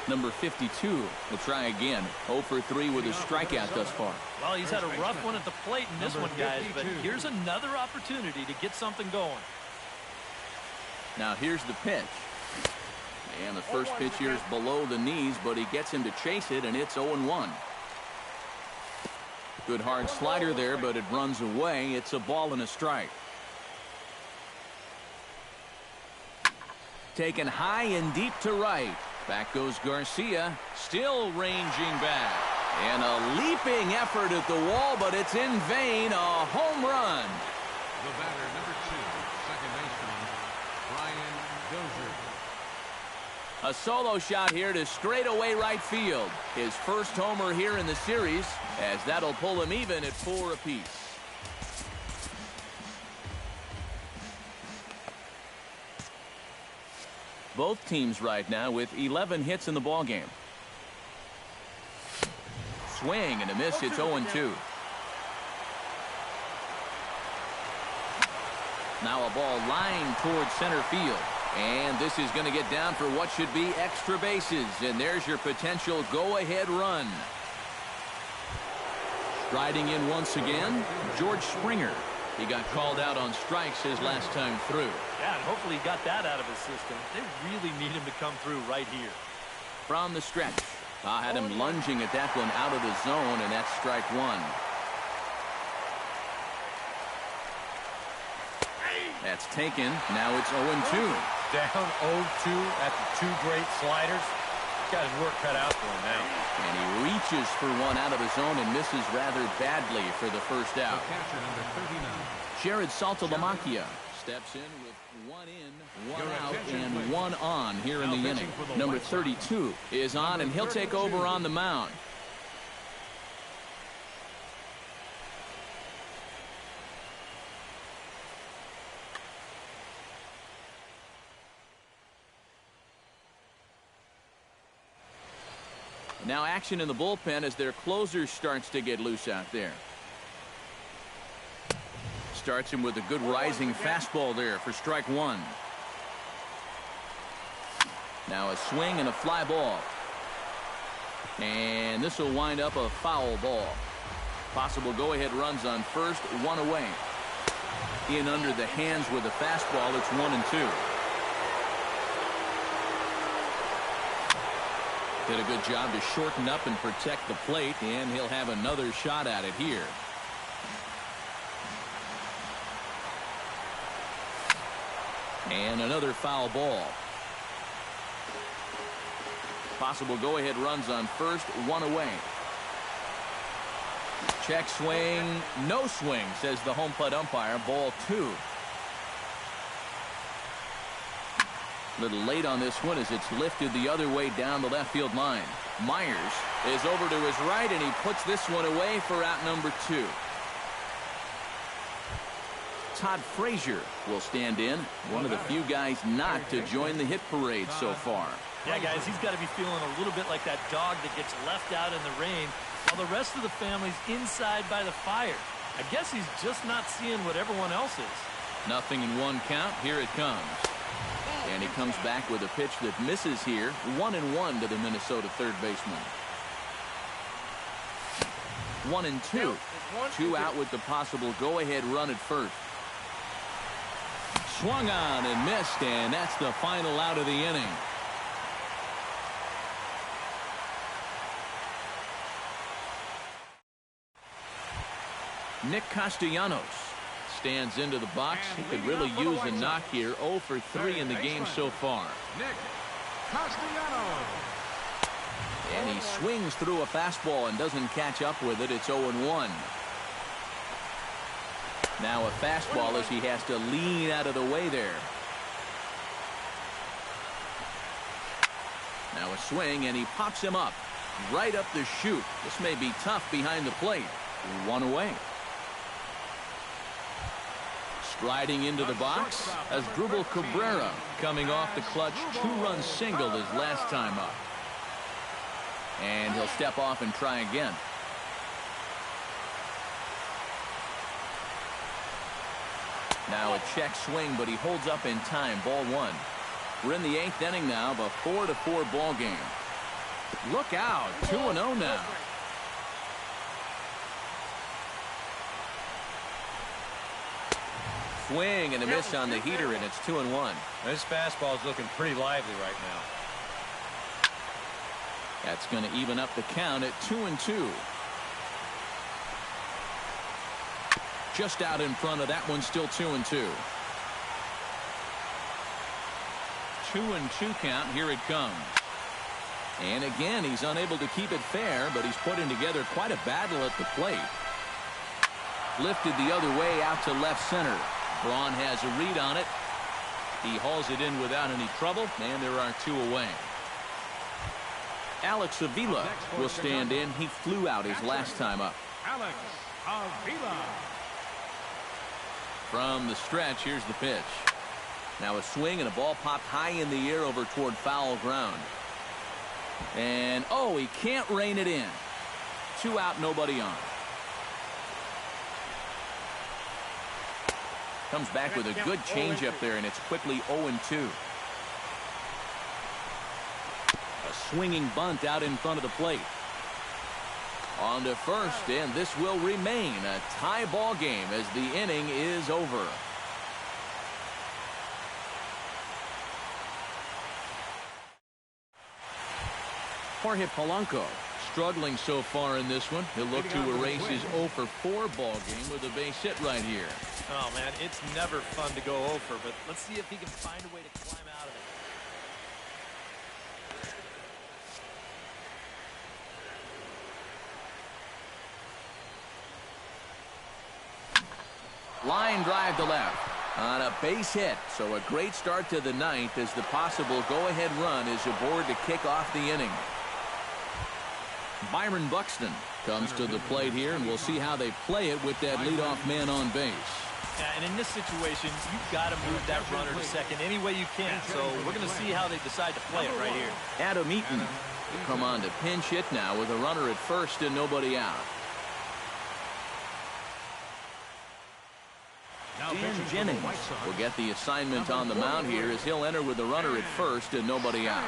Number 52 will try again. 0 for 3 with a strikeout thus far. Well, he's had a rough one at the plate in this one, guys, but here's another opportunity to get something going. Now here's the pitch. And the first pitch here is below the knees, but he gets him to chase it, and it's 0-1. Good hard slider there, but it runs away. It's a ball and a strike. Taken high and deep to right. Back goes Garcia, still ranging back. And a leaping effort at the wall, but it's in vain. A home run. The batter, number 2, second baseman, Brian Dozier. A solo shot here to straightaway right field. His first homer here in the series, as that'll pull him even at 4 apiece. Both teams right now with 11 hits in the ballgame. Swing and a miss. It's 0-2. Now a ball lined towards center field. And this is going to get down for what should be extra bases. And there's your potential go-ahead run. Striding in once again, George Springer. He got called out on strikes his last time through. Yeah, and hopefully he got that out of his system. They really need him to come through right here. From the stretch. Had him lunging at that one out of the zone, and that's strike one. That's taken. Now it's 0-2. Down 0-2 after two great sliders. Got his work cut out for him now. And he reaches for one out of the zone and misses rather badly for the first out. Catcher number 39. Jared Saltalamacchia steps in with one in, one out, and one on here in the inning. Number 32 is on, and he'll take over on the mound. Now action in the bullpen as their closer starts to get loose out there. Starts him with a good rising fastball there for strike one. Now a swing and a fly ball. And this will wind up a foul ball. Possible go-ahead runs on first, one away. In under the hands with a fastball, it's 1-2. Did a good job to shorten up and protect the plate, and he'll have another shot at it here. And another foul ball. Possible go-ahead runs on first, one away. Check swing, no swing, says the home plate umpire. Ball two. A little late on this one as it's lifted the other way down the left field line. Myers is over to his right, and he puts this one away for out number 2. Todd Frazier will stand in, one of the few guys not to join the hit parade so far. Yeah, guys, he's got to be feeling a little bit like that dog that gets left out in the rain while the rest of the family's inside by the fire. I guess he's just not seeing what everyone else is. Nothing in one count. Here it comes. And he comes back with a pitch that misses here. 1-1 to the Minnesota third baseman. 1-2. 2 out with the possible go-ahead run at first. Swung on and missed, and that's the final out of the inning. Nick Castellanos stands into the box. He could really use a knock here. 0 for 3 in the game so far. And he swings through a fastball and doesn't catch up with it. It's 0-1. Now a fastball as he has to lean out of the way there. Now a swing, and he pops him up right up the chute. This may be tough behind the plate. 1 away. Striding into the box as Drupal Cabrera, coming off the clutch 2-run single his last time up. And he'll step off and try again. Now a check swing, but he holds up in time. Ball 1. We're in the 8th inning now of a 4-4 ball game. Look out. 2-0 now. Swing and a miss on the heater, and it's 2-1. This fastball is looking pretty lively right now. That's going to even up the count at 2-2. Just out in front of that one, still 2-2. 2-2 count. Here it comes. And again, he's unable to keep it fair, but he's putting together quite a battle at the plate. Lifted the other way out to left center. Braun has a read on it. He hauls it in without any trouble, and there are 2 away. Alex Avila will stand in. He flew out his last time up. Alex Avila. From the stretch, here's the pitch. Now a swing and a ball popped high in the air over toward foul ground. And, oh, he can't rein it in. 2 out, nobody on. Comes back with a good changeup there, and it's quickly 0-2. A swinging bunt out in front of the plate. On to first, and this will remain a tie ball game as the inning is over. Jorge Polanco struggling so far in this one. He'll look to erase his 0 for 4 ball game with a base hit right here. Oh, man, it's never fun to go over, but let's see if he can find a way to climb out of it. Line drive to left on a base hit. So a great start to the 9th as the possible go-ahead run is aboard to kick off the inning. Byron Buxton comes to the plate here, and we'll see how they play it with that leadoff man on base. Yeah, and in this situation, you've got to move that runner to second any way you can. So we're going to see how they decide to play it right here. Adam Eaton will come on to pinch hit now with a runner at first and nobody out. Dan Jennings will get the assignment on the mound here as he'll enter with a runner at first and nobody out.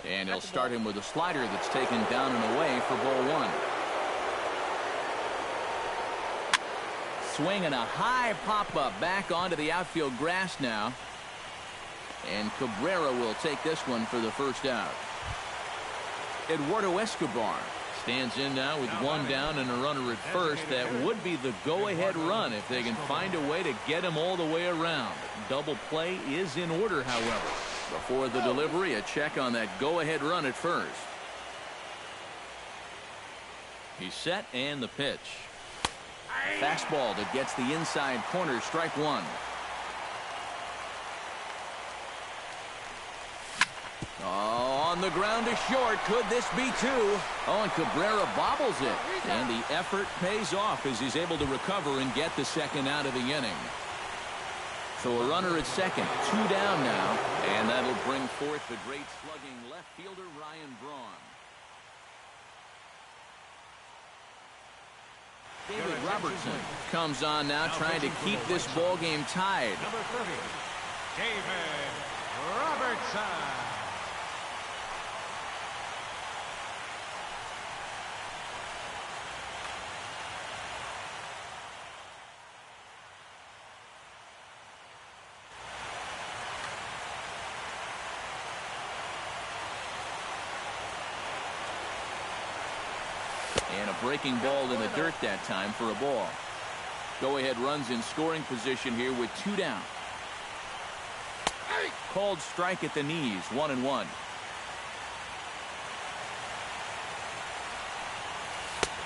And he'll start him with a slider that's taken down and away for ball 1. Swing and a high pop-up back onto the outfield grass now. And Cabrera will take this one for the first out. Eduardo Escobar stands in now with 1 down and a runner at first. That would be the go-ahead run if they can find a way to get him all the way around. Double play is in order, however. Before the delivery, a check on that go-ahead run at first. He's set, and the pitch. Fastball that gets the inside corner, strike 1. Oh, on the ground to short. Could this be 2? Oh, and Cabrera bobbles it. And the effort pays off as he's able to recover and get the second out of the inning. So a runner at second, 2 down now, and that'll bring forth the great slugging left fielder Ryan Braun. David Robertson comes on now, trying to keep this ball game tied. Number 30, David Robertson. And a breaking ball in the dirt that time for a ball. Go-ahead runs in scoring position here with 2 down. Called strike at the knees, 1-1.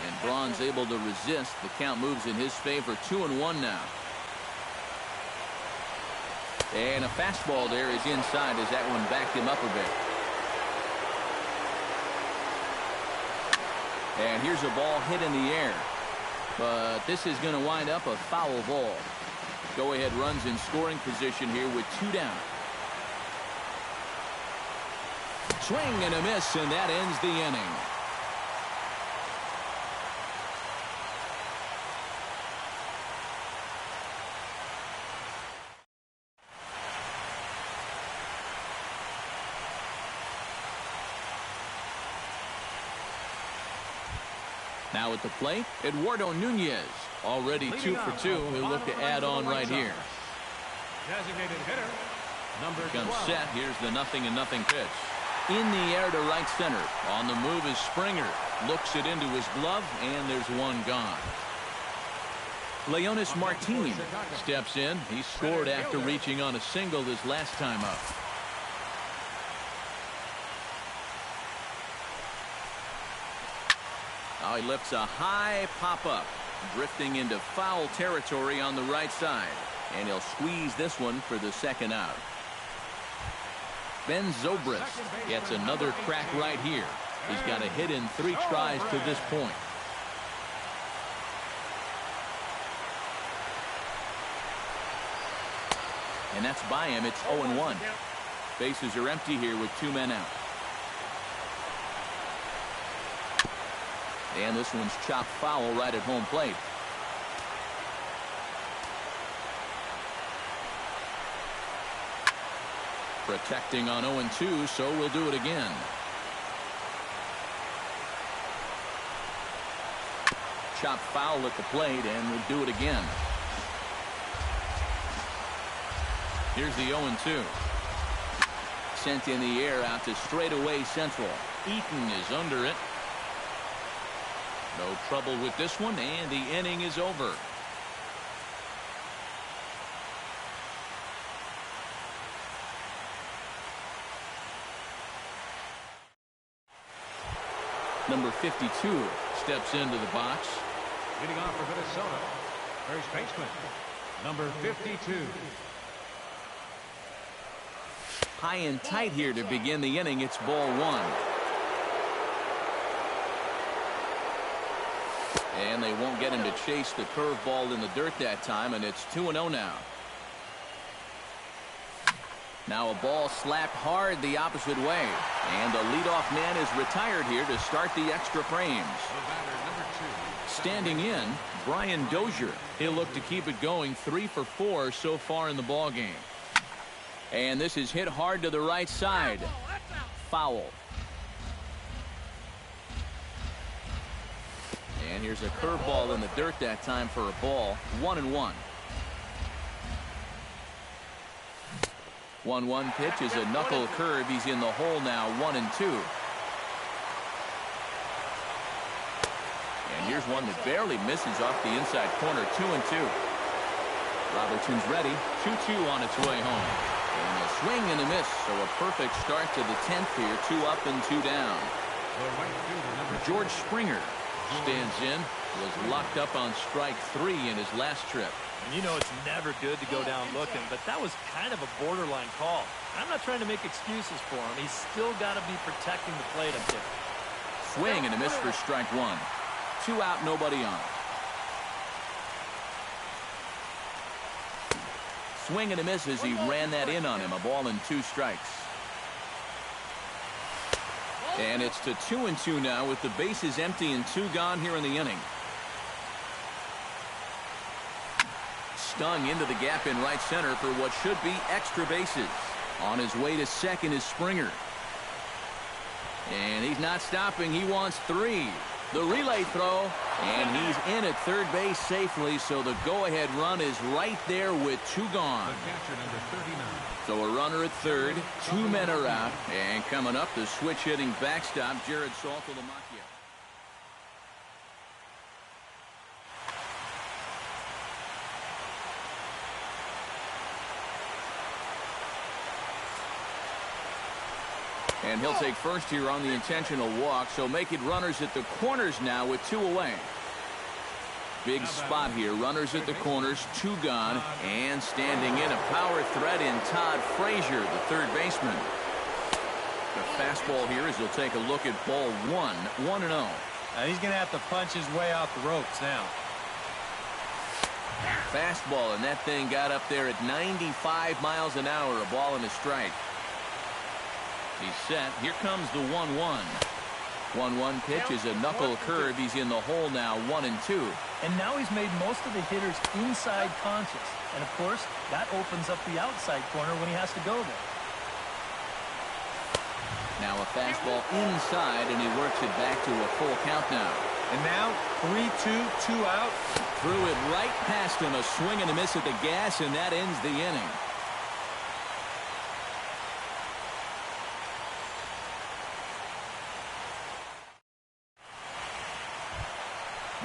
And Braun's able to resist. The count moves in his favor, 2-1 now. And a fastball there is inside as that one backed him up a bit. And here's a ball hit in the air. But this is going to wind up a foul ball. Go-ahead runs in scoring position here with 2 down. Swing and a miss, and that ends the inning. Now at the plate, Eduardo Nunez, already 2 for 2. He'll look to add on right here. Designated hitter, number 12. Comes set. Here's the 0-0 pitch. In the air to right center. On the move is Springer. Looks it into his glove, and there's one gone. Leonis Martin steps in. He scored after reaching on a single his last time up. Now he lifts a high pop-up, drifting into foul territory on the right side. And he'll squeeze this one for the second out. Ben Zobrist gets another crack right here. He's got a hit in 3 tries to this point. And that's by him. It's 0-1. Bases are empty here with 2 men out. And this one's chopped foul right at home plate. Protecting on 0-2, so we'll do it again. Chopped foul at the plate, and we'll do it again. Here's the 0-2. Sent in the air out to straightaway central. Eaton is under it. No trouble with this one, and the inning is over. Number 52 steps into the box. Leading off for Minnesota, first baseman, number 52. High and tight here to begin the inning. It's ball 1. And they won't get him to chase the curveball in the dirt that time, and it's 2-0 now. Now a ball slapped hard the opposite way. And the leadoff man is retired here to start the extra frames. Standing in, Brian Dozier. He'll look to keep it going. 3 for 4 so far in the ball game. And this is hit hard to the right side. Foul. And here's a curveball in the dirt that time for a ball. 1-1. 1-1 pitch is a knuckle curve. He's in the hole now. 1-2. And here's one that barely misses off the inside corner. 2-2. Robertson's ready. 2-2 on its way home. And a swing and a miss. So a perfect start to the 10th here. 2 up and 2 down. George Springer stands in. Was locked up on strike 3 in his last trip. And you know it's never good to go down looking, but that was kind of a borderline call. I'm not trying to make excuses for him. He's still got to be protecting the plate up there. Swing and a miss for strike 1. 2 out, nobody on. Swing and a miss as he ran that in on him. A ball and 2 strikes. And it's to 2-2 now with the bases empty and 2 gone here in the inning. Stung into the gap in right center for what should be extra bases. On his way to second is Springer. And he's not stopping. He wants 3. The relay throw. And he's in at third base safely, so the go-ahead run is right there with 2 gone. So a runner at third, 2 men are out, and coming up, the switch-hitting backstop, Jared Saltalamacchia. And he'll take first here on the intentional walk, so make it runners at the corners now with 2 away. Big spot here. Runners at the corners, 2 gone, and standing in a power threat in Todd Frazier, the third baseman. The fastball here as he'll take a look at ball 1, 1-0. Now he's going to have to punch his way off the ropes now. Fastball, and that thing got up there at 95 miles an hour, a ball and a strike. He's set. Here comes the 1-1. 1-1 pitch is a knuckle curve. He's in the hole now, 1-2. And now he's made most of the hitters inside conscious. And, of course, that opens up the outside corner when he has to go there. Now a fastball inside, and he works it back to a full count now. And now 3-2, 2 out. Threw it right past him, a swing and a miss at the gas, and that ends the inning.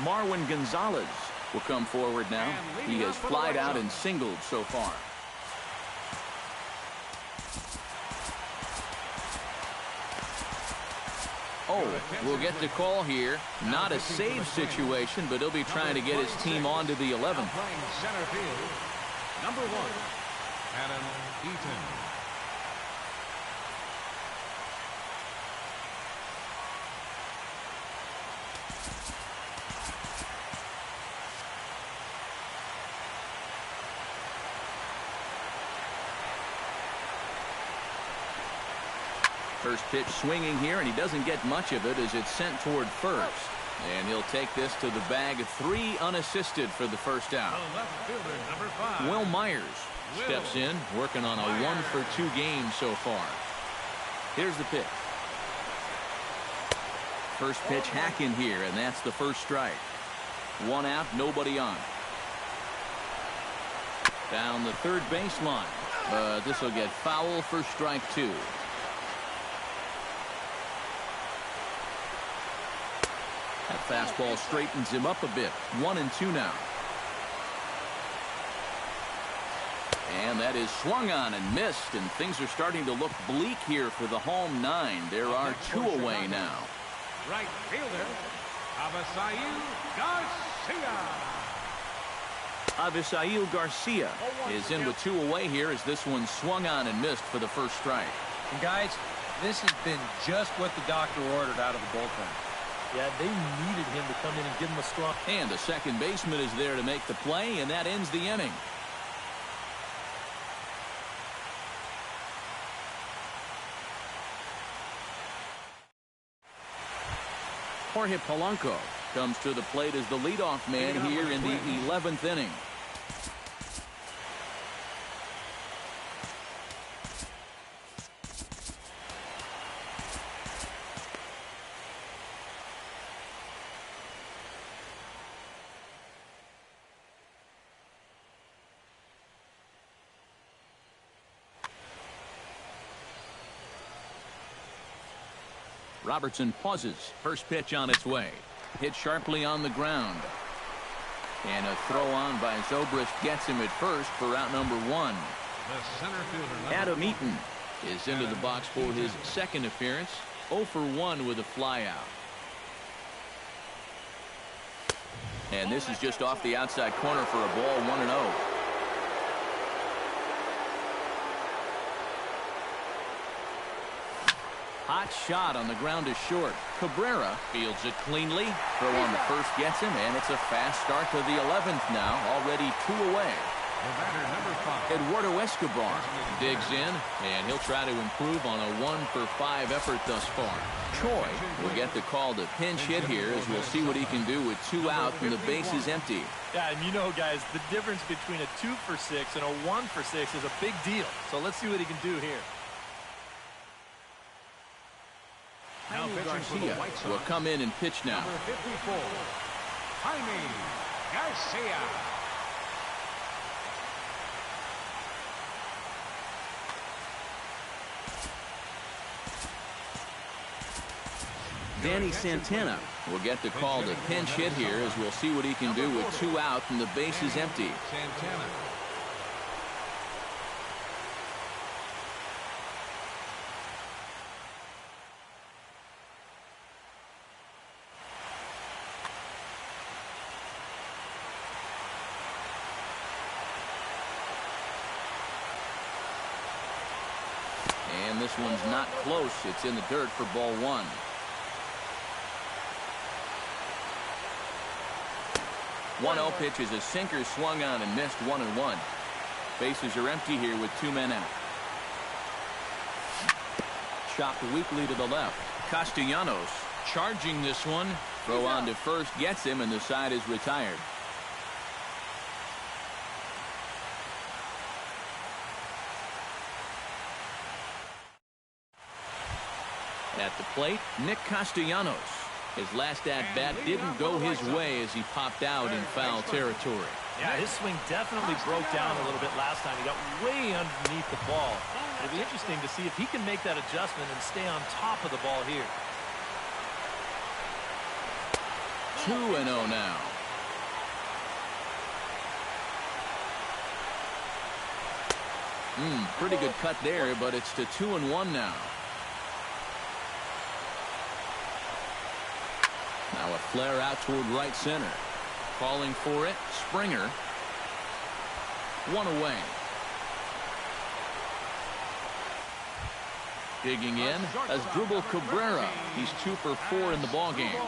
Marwin Gonzalez will come forward now. He has flied out and singled so far. Oh, we'll get the call here. Not a save situation, but he'll be trying to get his team onto the 11th. Playing center field, number 1, Adam Eaton. First pitch swinging here, and he doesn't get much of it as it's sent toward first. And he'll take this to the bag, 3 unassisted for the first out. The left fielder, number 5. Will Myers steps in, working on a 1-for-2 game so far. Here's the pitch. First pitch hacking here, and that's the first strike. 1 out, nobody on. Down the third baseline, but this will get foul for strike 2. That fastball straightens him up a bit. 1-2 now. And that is swung on and missed, and things are starting to look bleak here for the home 9. There are 2 away now. Right fielder, Avisail Garcia. Avisail Garcia is in with 2 away here as this one swung on and missed for the first strike. And guys, this has been just what the doctor ordered out of the bullpen. Yeah, they needed him to come in and give him a strong. And the second baseman is there to make the play, and that ends the inning. Jorge Polanco comes to the plate as the leadoff man here in the 11th inning. Robertson pauses. First pitch on its way. Hit sharply on the ground. And a throw on by Zobrist gets him at first for out number 1. The center fielder, Adam Eaton is into the box for his second appearance. 0 for 1 with a flyout. And this is just off the outside corner for a ball, 1-0. Hot shot on the ground is short. Cabrera fields it cleanly. Throw on the first gets him, and it's a fast start to the 11th now. Already 2 away. The batter, number 5. Eduardo Escobar digs in, and he'll try to improve on a 1-for-5 effort thus far. Choi will get the call to pinch hit here as we'll see what he can do with 2 out and the base is empty. Yeah, and you know, guys, the difference between a 2-for-6 and a 1-for-6 is a big deal. So let's see what he can do here. Now Garcia will come in and pitch now. Number 54, Jaime Garcia. Danny Santana will get the call to pinch hit here as we'll see what he can do with 2 out and the base is empty. Santana. This one's not close. It's in the dirt for ball one. One 0 pitch is a sinker swung on and missed 1-1. Bases are empty here with 2 men out. Chopped weakly to the left. Castellanos charging this one. Throw on to first gets him, and the side is retired. At the plate, Nick Castellanos. His last at-bat didn't go his way as he popped out in foul territory. Yeah, his swing definitely broke down a little bit last time. He got way underneath the ball. It'll be interesting to see if he can make that adjustment and stay on top of the ball here. 2-0 now. Pretty good cut there, but it's to 2-1 now. Now a flare out toward right center. Calling for it, Springer. 1 away. Digging in as Drupal Cabrera. He's 2 for 4 in the ballgame.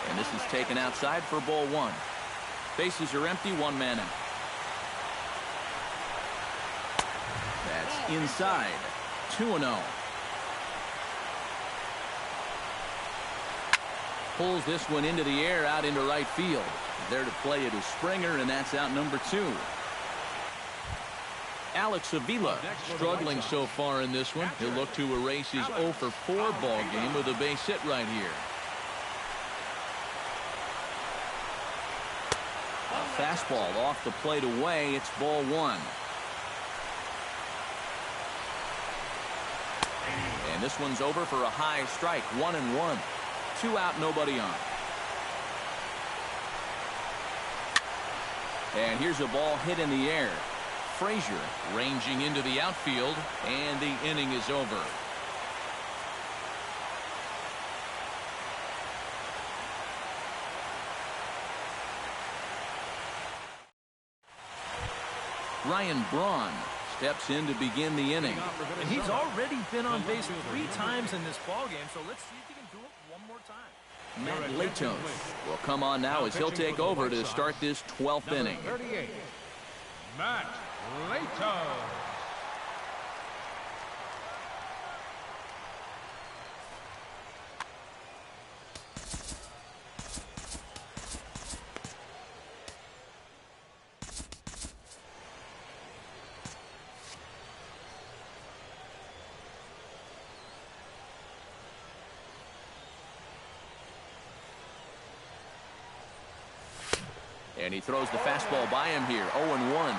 And this is taken outside for ball one. Bases are empty, 1 man out. That's inside. 2-0. Pulls this one into the air out into right field. There to play it is Springer, and that's out number 2. Alex Avila struggling so far in this one. He'll look to erase his 0 for 4 ball game with a base hit right here. A fastball off the plate away. It's ball one. And this one's over for a high strike. 1-1. 2 out, nobody on. And here's a ball hit in the air. Frazier ranging into the outfield, and the inning is over. Ryan Braun steps in to begin the inning. And he's already been on base 3 times in this ballgame, so let's see if he can do it one more time. Matt Latos will come on now as he'll take over to start this 12th inning. 38, Matt Latos. And he throws the fastball by him here. 0-1.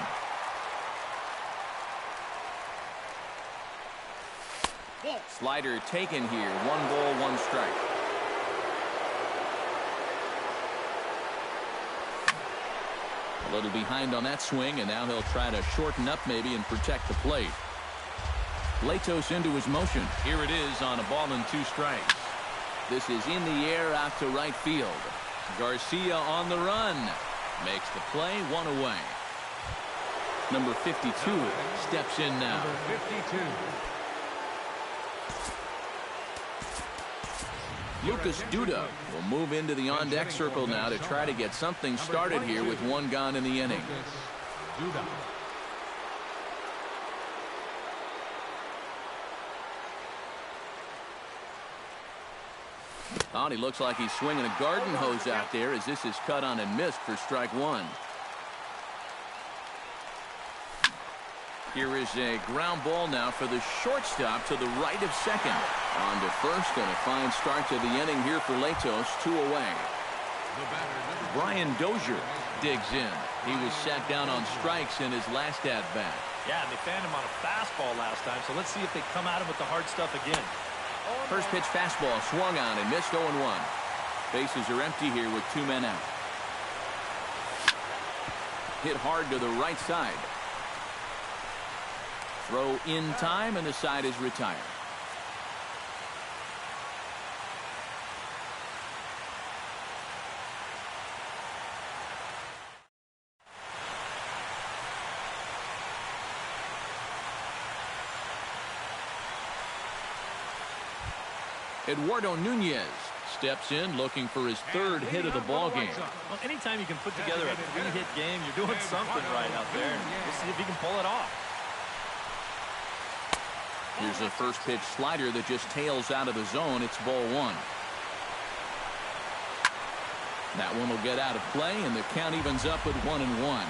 Slider taken here. 1 ball, 1 strike. A little behind on that swing, and now he'll try to shorten up maybe and protect the plate. Latos into his motion. Here it is on a ball and 2 strikes. This is in the air out to right field. Garcia on the run. Makes the play, 1 away. Number 52 steps in now. Number 52. Lucas Duda will move into the on-deck circle now to try to get something started here with 1 gone in the inning. Duda. Oh, he looks like he's swinging a garden hose out there as this is cut on and missed for strike 1. Here is a ground ball now for the shortstop to the right of second. On to first, and a fine start to the inning here for Latos. 2 away. Brian Dozier digs in. He was sat down on strikes in his last at-bat. Yeah, and they fanned him on a fastball last time, so let's see if they come at him with the hard stuff again. First pitch fastball swung on and missed. 0-1. Bases are empty here with 2 men out. Hit hard to the right side. Throw in time, and the side is retired. Eduardo Nunez steps in looking for his third hit of the ball game. Well, anytime you can put together a 3-hit game, you're doing something right out there. We'll see if he can pull it off. Here's a first pitch slider that just tails out of the zone. It's ball one. That one will get out of play, and the count evens up at 1-1.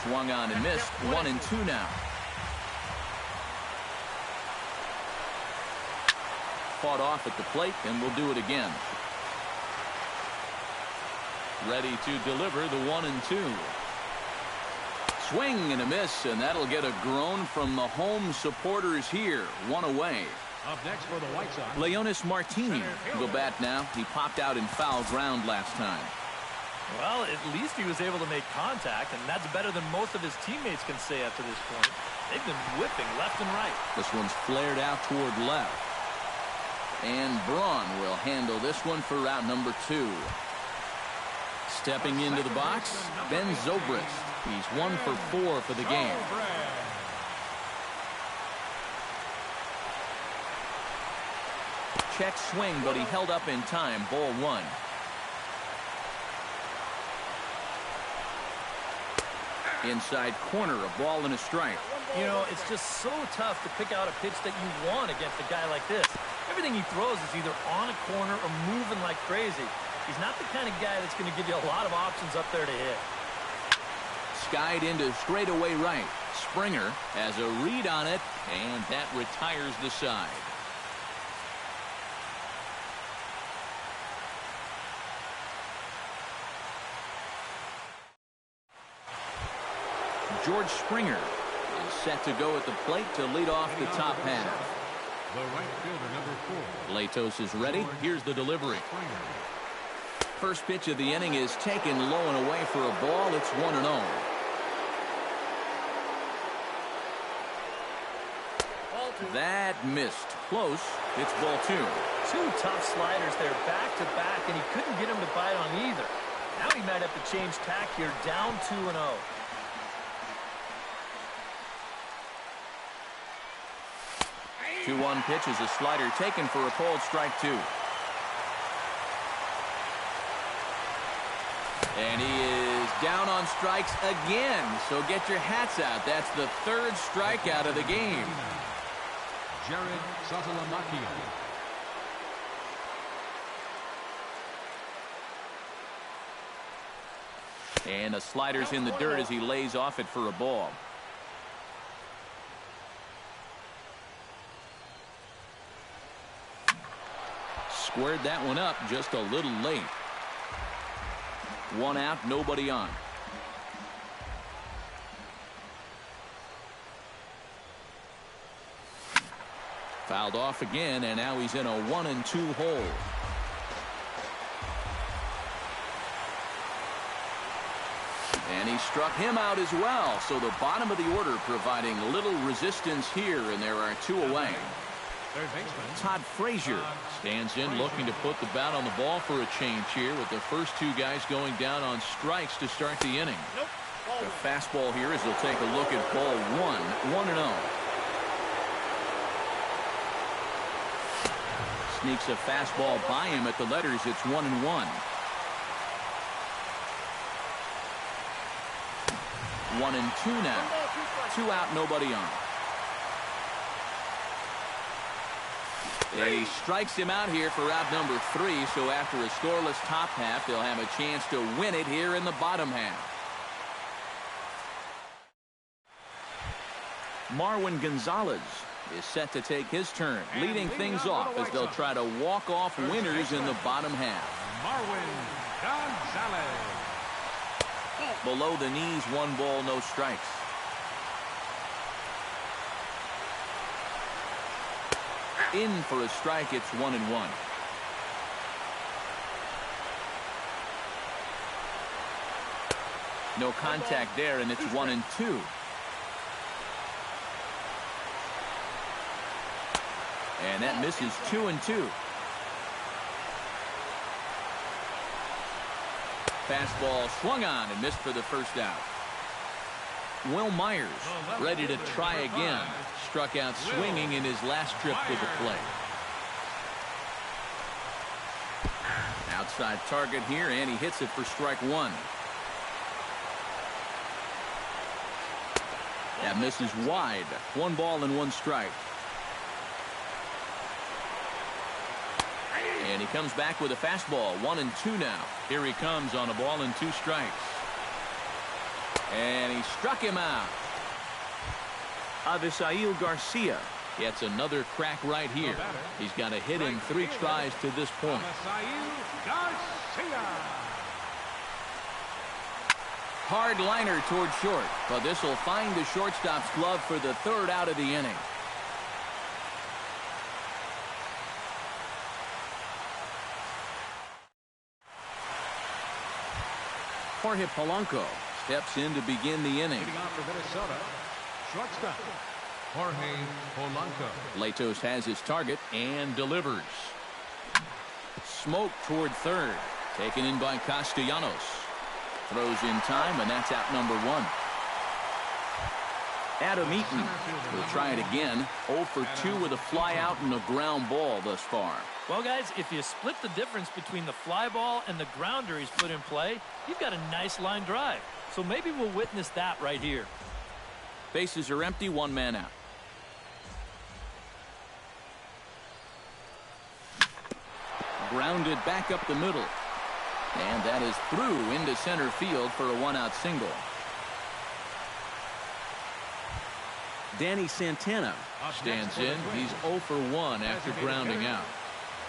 Swung on and missed. 1-2 now. Fought off at the plate, and we'll do it again. Ready to deliver the 1-2. Swing and a miss, and that'll get a groan from the home supporters here. One away. Up next for the White Sox, Leonis Martini will bat now. He popped out in foul ground last time. Well, at least he was able to make contact, and that's better than most of his teammates can say up to this point. They've been whipping left and right. This one's flared out toward left. And Braun will handle this one for route number 2. Stepping into the box, Ben Zobrist. He's 1 for 4 for the game. Check swing, but he held up in time. Ball 1. Inside corner, a ball and a strike. You know, it's just so tough to pick out a pitch that you want against a guy like this. Everything he throws is either on a corner or moving like crazy. He's not the kind of guy that's going to give you a lot of options up there to hit. Skied into straightaway right. Springer has a read on it, and that retires the side. George Springer is set to go at the plate to lead off the top half. the right fielder, number 4. Latos is ready. Here's the delivery. First pitch of the inning is taken low and away for a ball. It's 1-0. That missed. Close. It's ball 2. Two tough sliders there back to back, and he couldn't get him to bite on either. Now he might have to change tack here, down 2-0. 2-1 pitch is a slider taken for a called strike 2. And he is down on strikes again. So get your hats out. That's the third strikeout of the game. Jared Sazalamakia. And the slider's in the dirt as he lays off it for a ball. Squared that one up just a little late. 1 out, nobody on. Fouled off again, and now he's in a 1-2 hole. And he struck him out as well. So the bottom of the order providing little resistance here, and there are 2 away. Todd Frazier stands in looking to put the bat on the ball for a change here, with the first 2 guys going down on strikes to start the inning. The fastball here as they'll take a look at ball 1, 1-0. Sneaks a fastball by him at the letters. It's 1-1. 1-2 now. 2 out, nobody on. And he strikes him out here for out number 3. So after a scoreless top half, they'll have a chance to win it here in the bottom half. Marwin Gonzalez is set to take his turn, leading things off as they'll try to walk off winners in the bottom half. Marwin Gonzalez. Below the knees, 1 ball, no strikes. In for a strike. It's 1-1. No contact there, and it's 1-2. And that misses 2-2. Fastball swung on and missed for the first out. Will Myers, ready to try again. Struck out swinging in his last trip to the plate. Outside target here, and he hits it for strike one. That misses wide. 1 ball and 1 strike. And he comes back with a fastball. 1-2 now. Here he comes on a ball and 2 strikes. And he struck him out. Avisail Garcia gets another crack right here. He's got a hit in 3 tries to this point. Hard liner toward short, but this will find the shortstop's glove for the 3rd out of the inning. Jorge Polanco steps in to begin the inning. Leading off for Minnesota, shortstop Jorge Polanco. Latos has his target and delivers. Smoke toward 3rd. Taken in by Castellanos. Throws in time, and that's out number 1. Adam Eaton will try it again. 0 for 2 with a fly out and a ground ball thus far. Well, guys, if you split the difference between the fly ball and the grounder he's put in play, you've got a nice line drive. So maybe we'll witness that right here. Bases are empty, 1 man out. Grounded back up the middle. And that is through into center field for a 1-out single. Danny Santana stands in. He's 0 for 1 after grounding out.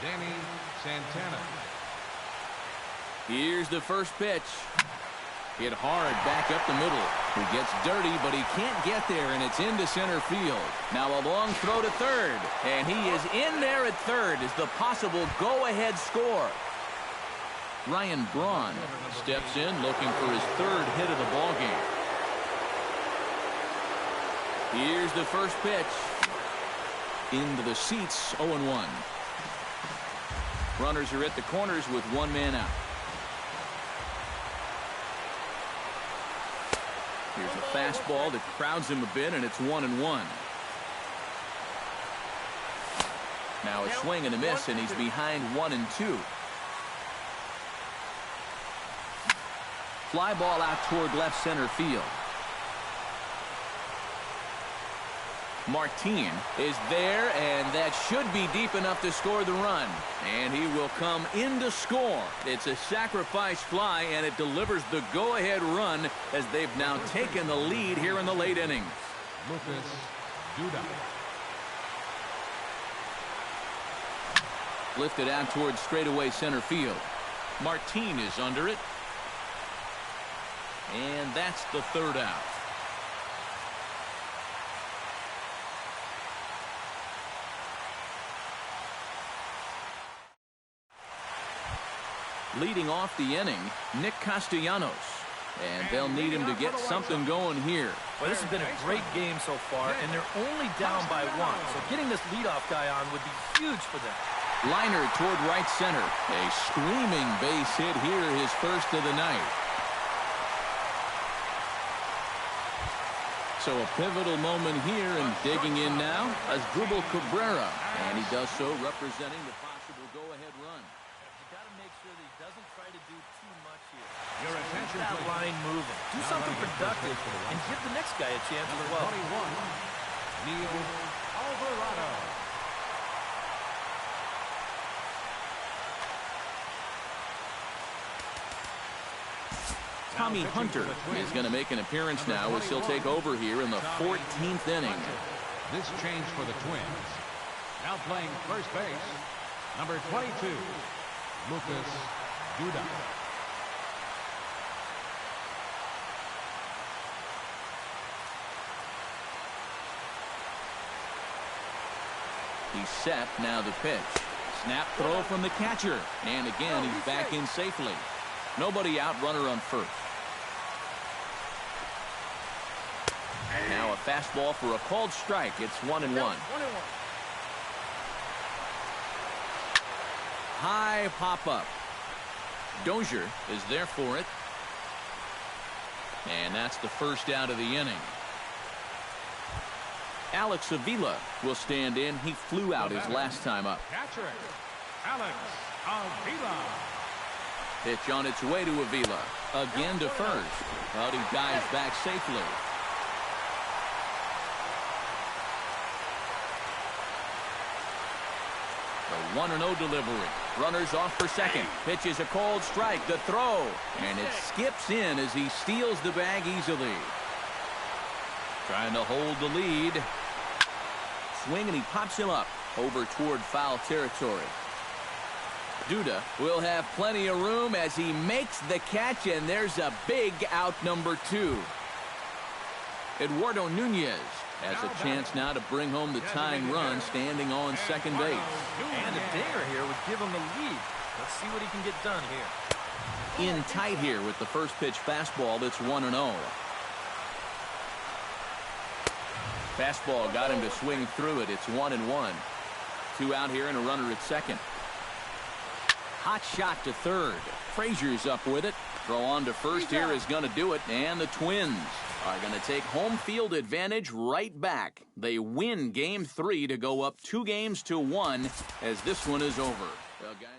Danny Santana. Here's the first pitch. Hit hard back up the middle. He gets dirty, but he can't get there, and it's into center field. Now a long throw to 3rd, and he is in there at 3rd as the possible go-ahead score. Ryan Braun steps in looking for his 3rd hit of the ballgame. Here's the first pitch. Into the seats, 0-1. Runners are at the corners with 1 man out. Here's a fastball that crowds him a bit, and it's 1-1. Now a swing and a miss, and he's behind 1-2. Fly ball out toward left center field. Martin is there, and that should be deep enough to score the run. And he will come in to score. It's a sacrifice fly, and it delivers the go-ahead run as they've now taken the lead here in the late innings. Lucas Duda. Lifted out towards straightaway center field. Martin is under it. And that's the 3rd out. Leading off the inning, Nick Castellanos. And they'll need him to get something going here. Well, this has been a great game so far, and they're only down by 1. So getting this leadoff guy on would be huge for them. Liner toward right center. A screaming base hit here, his 1st of the night. So a pivotal moment here, and digging in now as Drupal Cabrera. And he does so representing the possible go-ahead run. You got to make sure that he doesn't try to do too much here. Your attention, Keep that please. line moving. Do Now something running productive for the and give the next guy a chance as Number well. 21, Neil Alvarado. Tommy Hunter is going to make an appearance now as he'll take over here in the 14th inning. This change for the Twins. Now playing first base, number 22, Lucas Duda. He's set, now the pitch. Snap throw from the catcher. And again, he's back in safely. Nobody out, runner on first. Now a fastball for a called strike. It's 1-1. High pop-up. Dozier is there for it. And that's the first out of the inning. Alex Avila will stand in. He flew out his last time up. Catcher, Alex Avila. Pitch on its way to Avila. Again to first. But he dives back safely. The 1-0 delivery. Runners off for second. Pitch is a called strike. The throw. And it skips in as he steals the bag easily. Trying to hold the lead. Swing and he pops him up over toward foul territory. Duda will have plenty of room as he makes the catch, and there's a big out number 2. Eduardo Nunez has a chance now to bring home the tying run standing on second base. And a dinger here would give him the lead. Let's see what he can get done here. In tight here with the first pitch fastball that's 1-0. Fastball got him to swing through it. It's 1-1. 2 out here and a runner at second. Hot shot to third. Frazier's up with it. Throw on to first here is going to do it. And the Twins are going to take home field advantage right back. They win Game 3 to go up 2-1 as this one is over. Well, guys.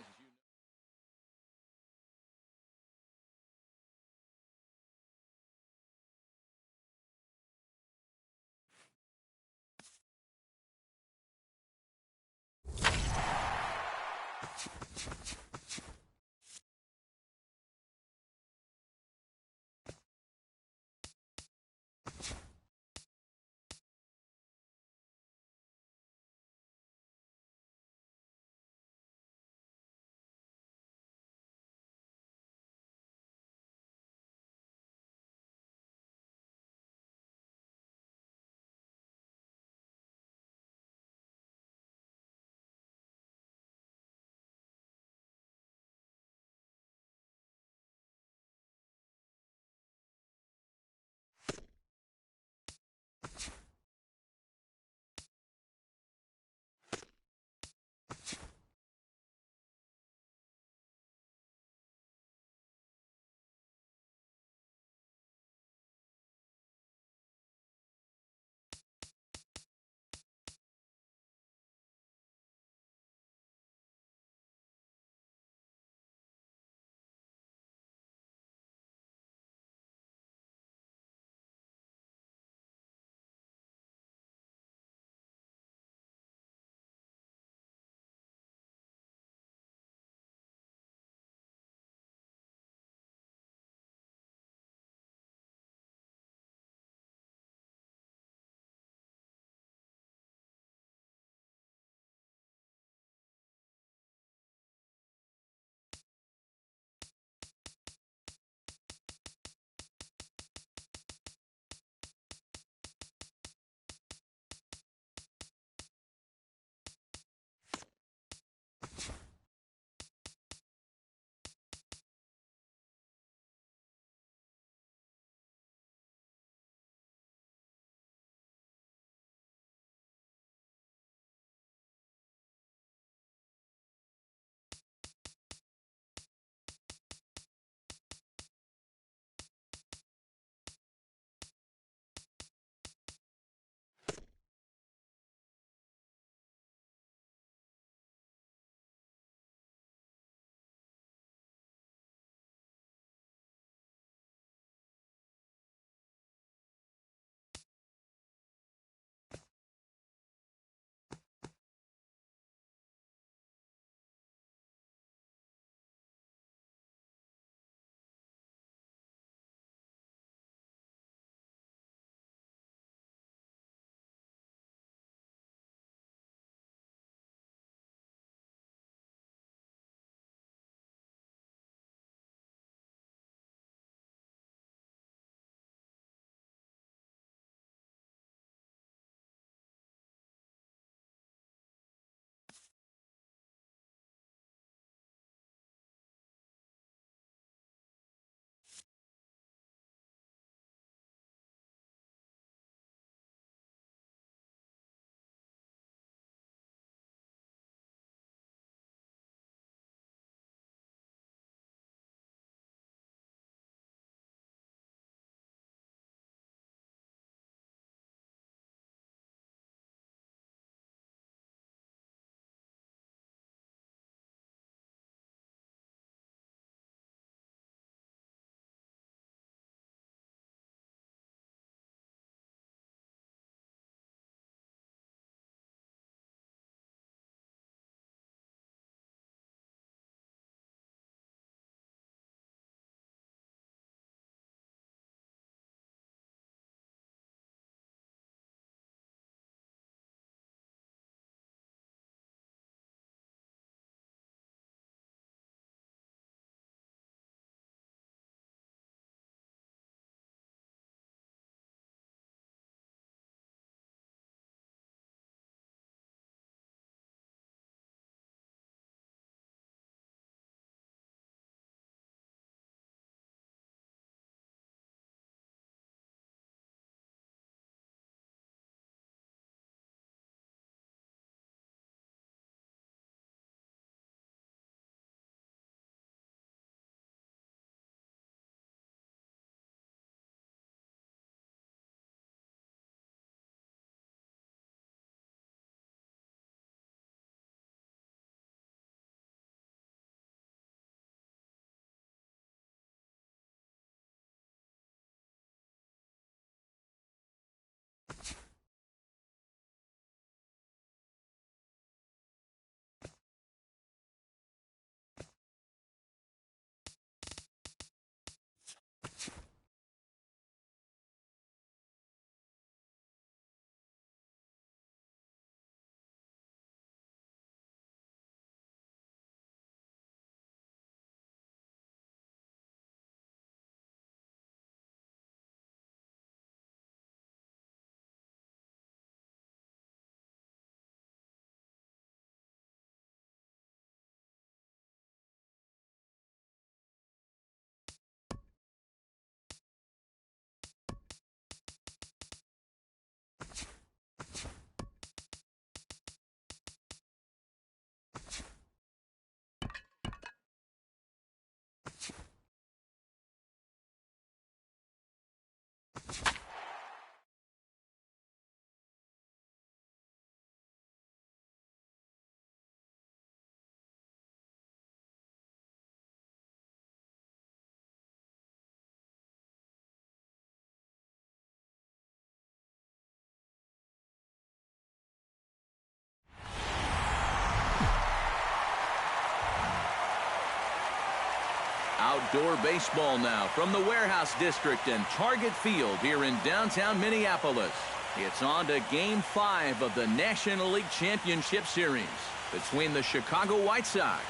Outdoor baseball now from the Warehouse District and Target Field here in downtown Minneapolis. It's on to Game 5 of the National League Championship Series between the Chicago White Sox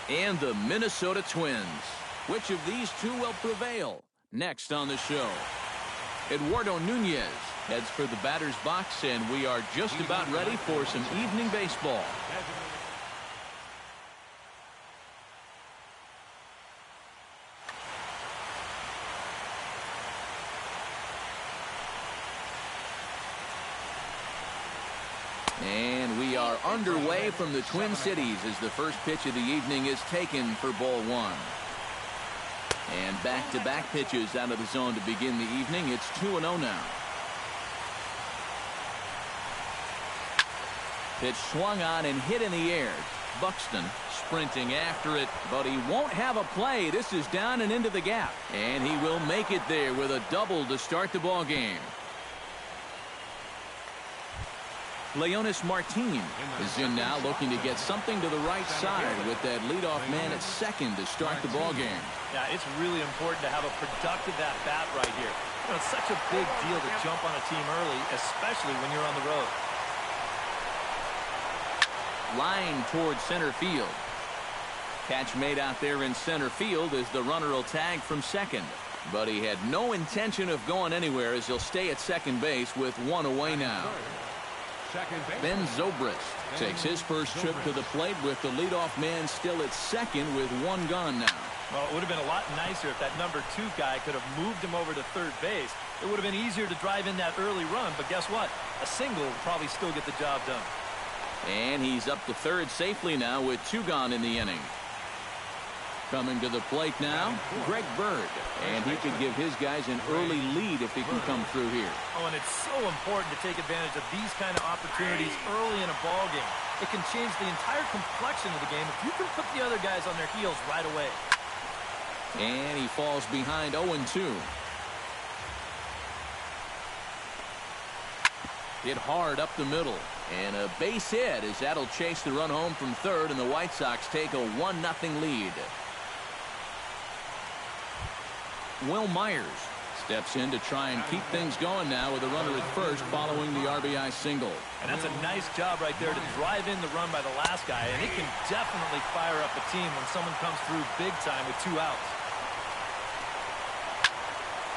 and the Minnesota Twins. Which of these two will prevail? Next on the show. Eduardo Nunez heads for the batter's box, and we are just about ready for some evening baseball. And we are underway from the Twin Cities as the first pitch of the evening is taken for ball one. And back-to-back pitches out of the zone to begin the evening. It's 2-0 now. Pitch swung on and hit in the air. Buxton sprinting after it, but he won't have a play. This is down and into the gap. And he will make it there with a double to start the ball game. Leonis Martin is in now, looking to get something to the right side with that leadoff man at second to start the ball game. Yeah, it's really important to have a productive at-bat right here. You know, it's such a big deal to jump on a team early, especially when you're on the road. Line towards center field. Catch made out there in center field as the runner will tag from second. But he had no intention of going anywhere as he'll stay at second base with one away now. Ben Zobrist takes his first trip to the plate with the leadoff man still at second with one gone now. Well, it would have been a lot nicer if that number 2 guy could have moved him over to third base. It would have been easier to drive in that early run, but guess what? A single will probably still get the job done. And he's up to third safely now with 2 gone in the inning. Coming to the plate now, Greg Bird. And he could give his guys an early lead if he can come through here. Oh, and it's so important to take advantage of these kind of opportunities early in a ball game. It can change the entire complexion of the game if you can put the other guys on their heels right away. And he falls behind 0-2. Hit hard up the middle. And a base hit as that'll chase the run home from third, and the White Sox take a 1-0 lead. Will Myers steps in to try and keep things going now with a runner at first following the RBI single. And that's a nice job right there to drive in the run by the last guy, and it can definitely fire up a team when someone comes through big time with 2 outs.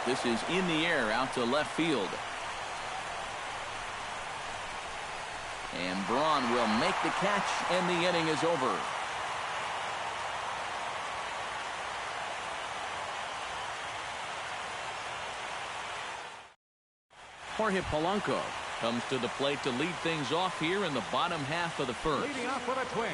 This is in the air out to left field. And Braun will make the catch, and the inning is over. Jorge Polanco comes to the plate to lead things off here in the bottom half of the first. Leading off for the Twins.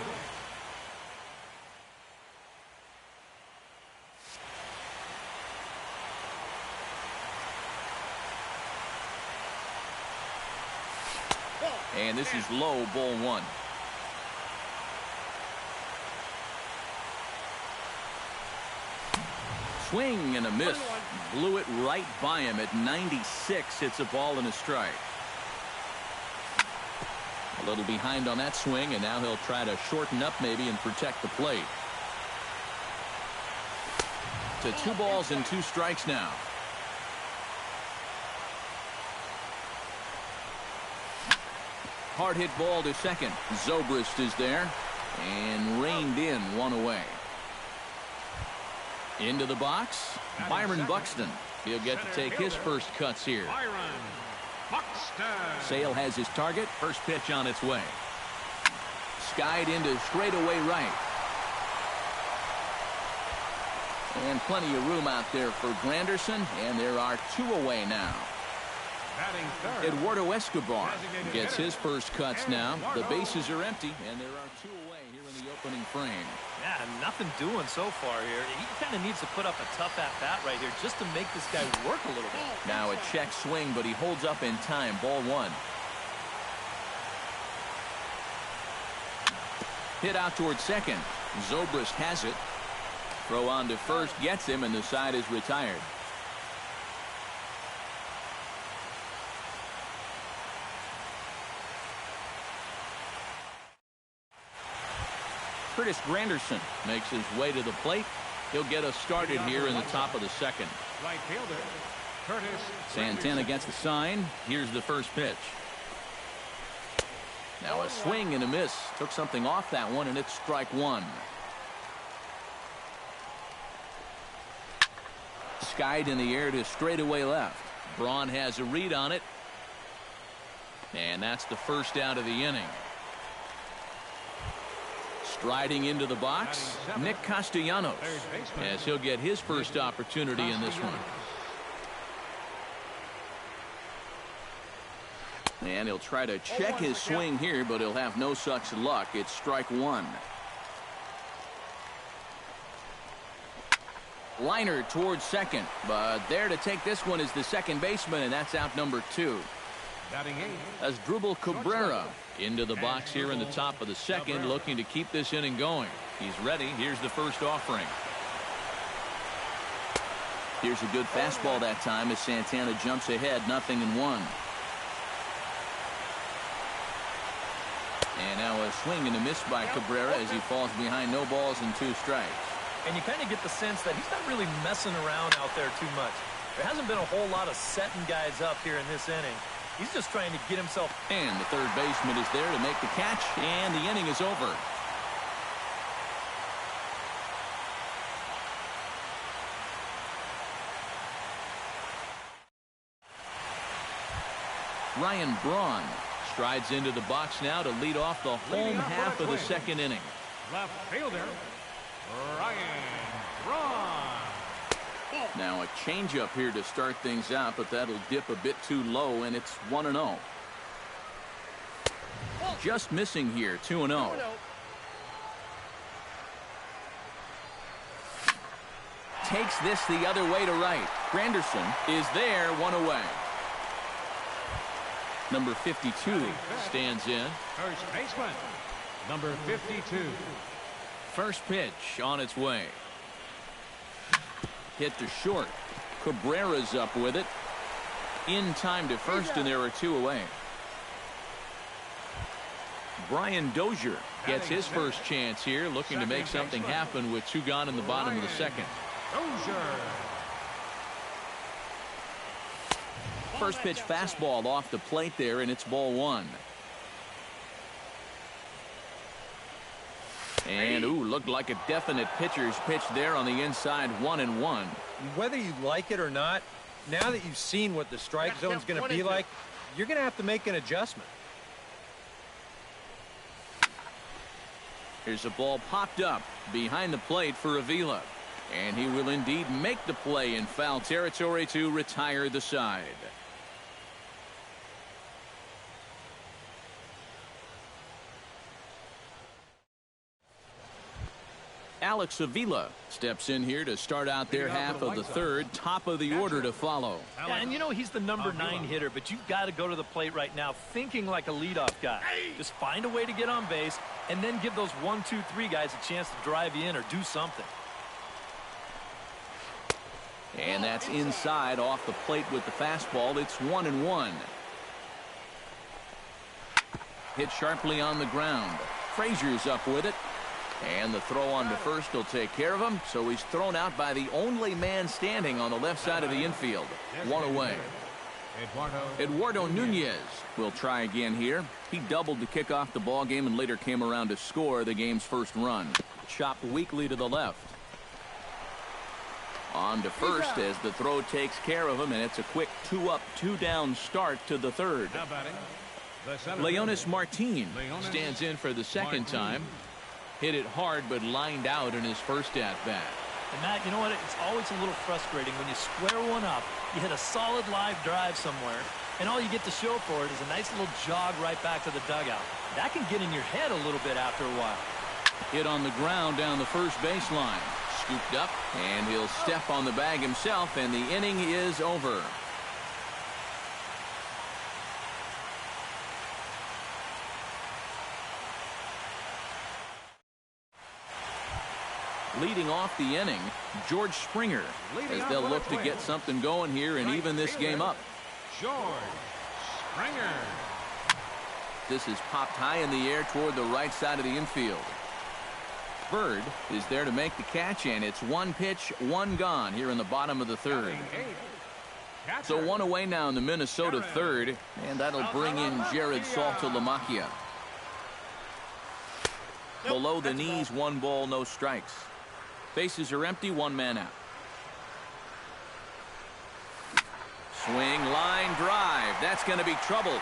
And this is low, ball 1. Swing and a miss. Blew it right by him at 96. It's a ball and a strike. A little behind on that swing, and now he'll try to shorten up maybe and protect the plate. To 2 balls and 2 strikes now. Hard hit ball to second. Zobrist is there and reined in 1 away. Into the box, Byron Buxton. He'll get to take his first cuts here. Byron Buxton. Sale has his target. First pitch on its way. Skied into straightaway right. And plenty of room out there for Granderson, and there are 2 away now. Batting third. Eduardo Escobar gets his first cuts now. The bases are empty, and there are 2 away here in the opening frame. Yeah, nothing doing so far here. He kind of needs to put up a tough at-bat right here just to make this guy work a little bit. Now a check swing, but he holds up in time. Ball 1. Hit out towards second. Zobrist has it. Throw on to first gets him, and the side is retired. Curtis Granderson makes his way to the plate, He'll get us started here in the top of the second. Right fielder, Curtis. Santana gets the sign. Here's the first pitch. Now a swing and a miss. Took something off that one, and it's strike one. Skied in the air to straightaway left. Braun has a read on it. And that's the first out of the inning. Striding into the box, Nick Castellanos, as he'll get his first opportunity in this one. And he'll try to check his swing here, but he'll have no such luck. It's strike one. Liner towards second, but there to take this one is the second baseman, and that's out number 2. As Asdrubal Cabrera into the box here in the top of the second, looking to keep this inning going. He's ready. Here's the first offering. Here's a good fastball that time as Santana jumps ahead, 0-1. And now a swing and a miss by Cabrera as he falls behind, no balls and 2 strikes. And you kind of get the sense that he's not really messing around out there too much. There hasn't been a whole lot of setting guys up here in this inning. He's just trying to get himself. And the third baseman is there to make the catch, and the inning is over. Ryan Braun strides into the box now to lead off the home half of the second inning. Left fielder, Ryan Braun. Now a changeup here to start things out, but that'll dip a bit too low, and it's 1-0. Just missing here, 2-0. Takes this the other way to right. Granderson is there, 1 away. Number 52 stands in. First baseman, number 52. First pitch on its way. Hit to short. Cabrera's up with it. In time to first, and there are 2 away. Brian Dozier gets his first chance here, looking to make something happen with 2 gone in the bottom of the second. Dozier. First pitch fastball off the plate there, and it's ball 1. And, ooh, looked like a definite pitcher's pitch there on the inside, 1-1. Whether you like it or not, now that you've seen what the strike zone's going to be like, you're going to have to make an adjustment. Here's a ball popped up behind the plate for Avila. And he will indeed make the play in foul territory to retire the side. Alex Avila steps in here to start out their half of the third. Top of the order to follow. Yeah, and you know he's the number 9 hitter, but you've got to go to the plate right now thinking like a leadoff guy. Just find a way to get on base and then give those 1, 2, 3 guys a chance to drive you in or do something. And that's inside off the plate with the fastball. It's 1-1. Hit sharply on the ground. Frazier's up with it. And the throw on to first will take care of him. So he's thrown out by the only man standing on the left side of the infield. 1 away. Eduardo Nunez will try again here. He doubled to kick off the ball game and later came around to score the game's first run. Chopped weakly to the left. On to first as the throw takes care of him, and it's a quick 2-up, 2-down start to the third. Leonis Martin stands in for the second time. Hit it hard, but lined out in his first at-bat. And Matt, you know what? It's always a little frustrating when you square one up, you hit a solid live drive somewhere, and all you get to show for it is a nice little jog right back to the dugout. That can get in your head a little bit after a while. Hit on the ground down the first baseline. Scooped up, and he'll step on the bag himself, and the inning is over. Leading off the inning, George Springer, as they'll look to get something going here and even this game up. George Springer. This is popped high in the air toward the right side of the infield. Bird is there to make the catch, and it's one pitch, one gone here in the bottom of the third. So one away now in the Minnesota third, and that'll bring in Jared Saltalamacchia. Below the knees, 1 ball, no strikes. Bases are empty, 1 man out. Swing, line drive. That's going to be trouble.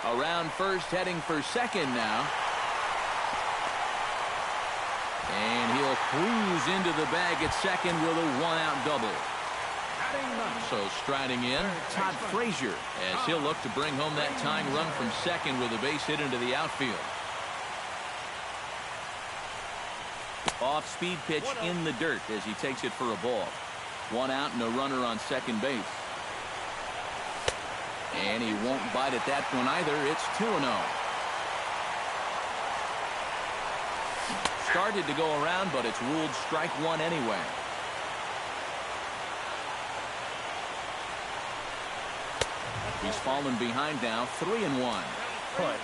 Around first, heading for second now. And he'll cruise into the bag at second with a 1-out double. So striding in, Todd Frazier, as he'll look to bring home that tying run from second with a base hit into the outfield. Off-speed pitch in the dirt as he takes it for a ball. 1 out and a runner on second base. And he won't bite at that one either. It's 2-0. Started to go around, but it's ruled strike 1 anyway. He's fallen behind now, 3-1. But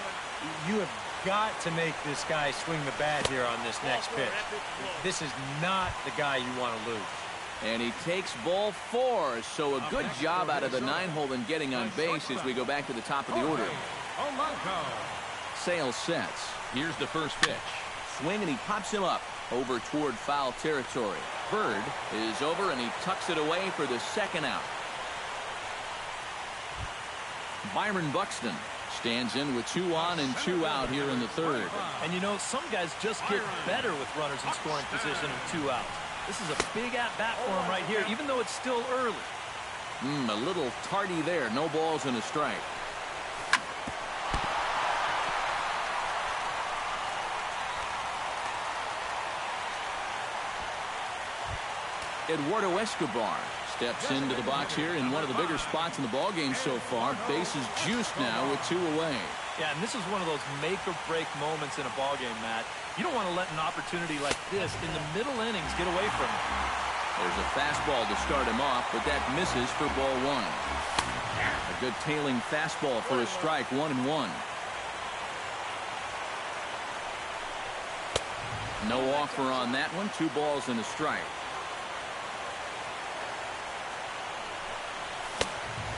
you have got to make this guy swing the bat here on this next pitch. This is not the guy you want to lose. And he takes ball 4, so a good job out of the 9-hole in getting on base as we go back to the top of the order. Sale sets. Here's the first pitch. Swing, and he pops him up over toward foul territory. Bird is over, and he tucks it away for the second out. Byron Buxton stands in with 2 on and 2 out here in the third. And you know, some guys just get better with runners in scoring position and 2 outs. This is a big at-bat for him right here, even though it's still early. A little tardy there. No balls and a strike. Eduardo Escobar steps into the box here in one of the bigger spots in the ballgame so far. Bases juiced now with 2 away. Yeah, and this is one of those make-or-break moments in a ballgame, Matt. You don't want to let an opportunity like this in the middle innings get away from you. There's a fastball to start him off, but that misses for ball 1. A good tailing fastball for a strike, 1-1. No offer on that one. 2 balls and a strike.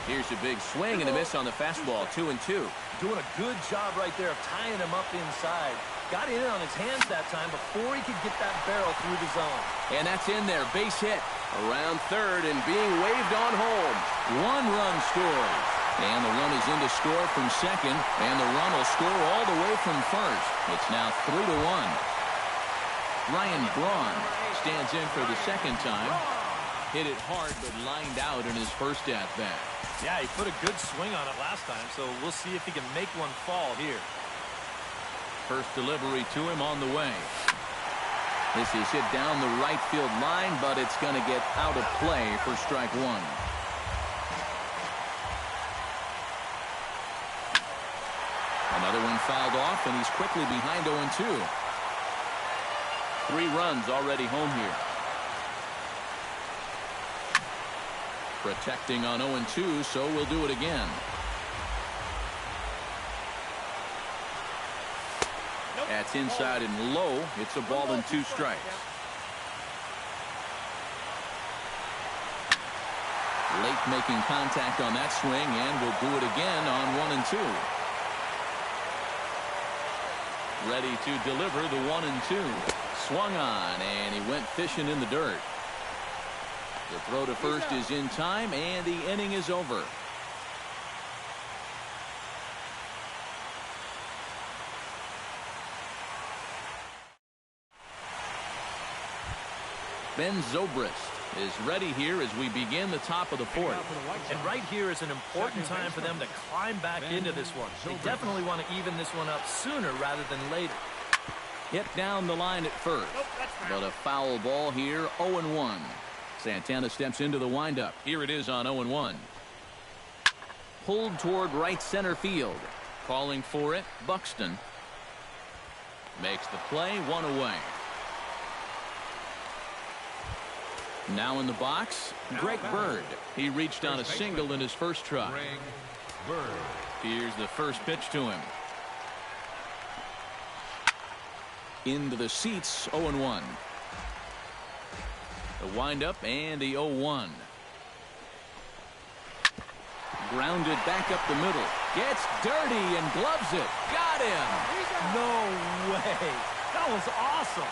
Here's a big swing and a miss on the fastball, 2-2. Doing a good job right there of tying him up inside. Got in on his hands that time before he could get that barrel through the zone. And that's in there. Base hit. Around third and being waved on home. 1 run scores. And the run is in to score from second. And the run will score all the way from first. It's now 3-1. Ryan Braun stands in for the second time. Hit it hard but lined out in his first at-bat. Yeah, he put a good swing on it last time, so we'll see if he can make one fall here. First delivery to him on the way. This is hit down the right field line, but it's going to get out of play for strike 1. Another one fouled off, and he's quickly behind 0-2. 3 runs already home here. Protecting on 0-2, so we'll do it again. That's inside and low. It's a ball and 2 strikes. Late making contact on that swing, and we'll do it again on 1-2. Ready to deliver the 1-2. Swung on, and he went fishing in the dirt. The throw to first is in time, and the inning is over. Ben Zobrist is ready here as we begin the top of the 4th. And right here is an important time for them to climb back into this one. They definitely want to even this one up sooner rather than later. Hit down the line at first, but a foul ball here, 0-1. Santana steps into the windup. Here it is on 0-1. Pulled toward right center field. Calling for it, Buxton. Makes the play, 1 away. Now in the box, Greg Bird. He reached on a single in his first try. Here's the first pitch to him. Into the seats, 0-1. The windup and the 0-1. Grounded back up the middle. Gets dirty and gloves it. Got him. No way. That was awesome.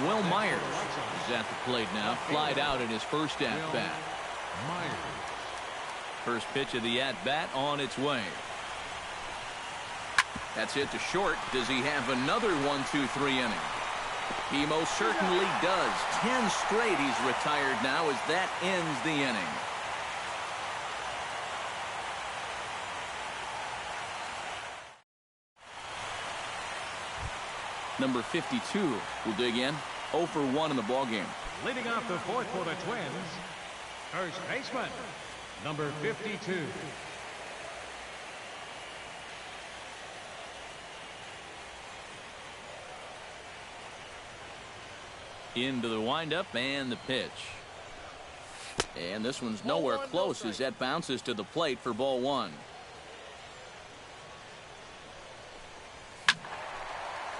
Will Myers is at the plate now. Flied out in his first at-bat. First pitch of the at-bat on its way. That's hit to short. Does he have another 1-2-3 inning? He most certainly does. 10 straight he's retired now as that ends the inning. Number 52 will dig in. 0 for 1 in the ballgame. Leading off the fourth for the Twins, first baseman, number 52. Into the windup and the pitch. And this one's nowhere close as that bounces to the plate for ball 1.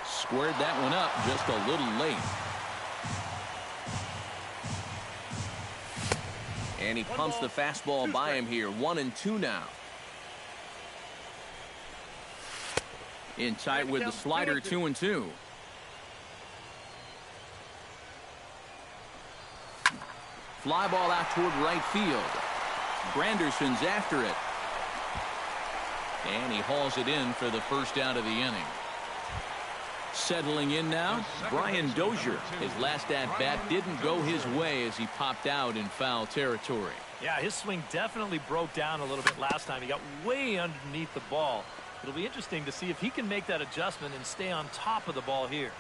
Squared that one up just a little late. And he pumps the fastball by him here. 1-2 now. In tight with the slider, 2-2. Fly ball out toward right field. Granderson's after it. And he hauls it in for the first out of the inning. Settling in now, Brian Dozier. His last at-bat didn't go his way as he popped out in foul territory. Yeah, his swing definitely broke down a little bit last time. He got way underneath the ball. It'll be interesting to see if he can make that adjustment and stay on top of the ball here.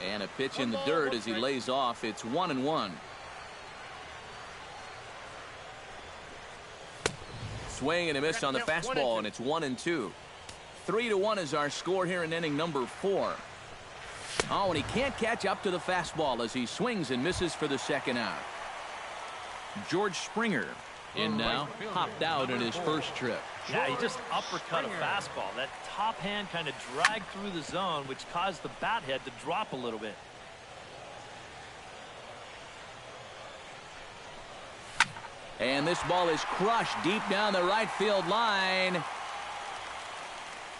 And a pitch in the dirt as he lays off. It's 1-1. Swing and a miss on the fastball, and it's 1-2. 3-1 is our score here in inning number 4. Oh, and he can't catch up to the fastball as he swings and misses for the second out. George Springer in now, popped out in his first trip. Yeah, he just uppercut a fastball. That top hand kind of dragged through the zone, which caused the bat head to drop a little bit. And this ball is crushed deep down the right field line.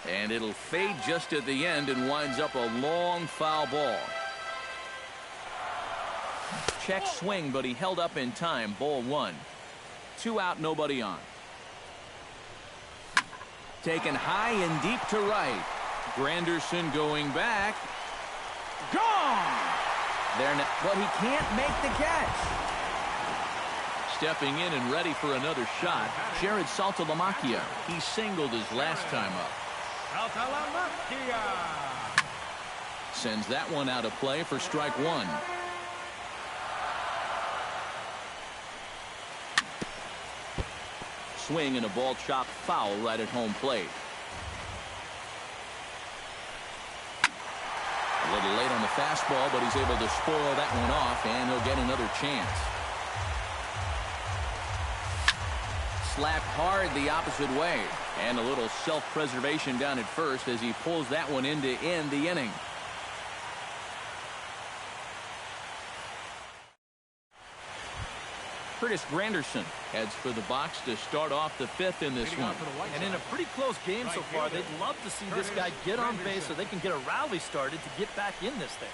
And it'll fade just at the end and winds up a long foul ball. Check swing, but he held up in time. Ball 1. 2 out, nobody on. Taken high and deep to right. Granderson going back. Gone! There, but he can't make the catch. Stepping in and ready for another shot, Jared Saltalamacchia. He singled his last time up. Sends that one out of play for strike 1. Swing and a ball chopped foul right at home plate. A little late on the fastball, but he's able to spoil that one off, and he'll get another chance. Slapped hard the opposite way, and a little self-preservation down at first as he pulls that one in to end the inning. Curtis Granderson heads for the box to start off the 5th in this one. And in a pretty close game so far, they'd love to see this guy get on base so they can get a rally started to get back in this thing.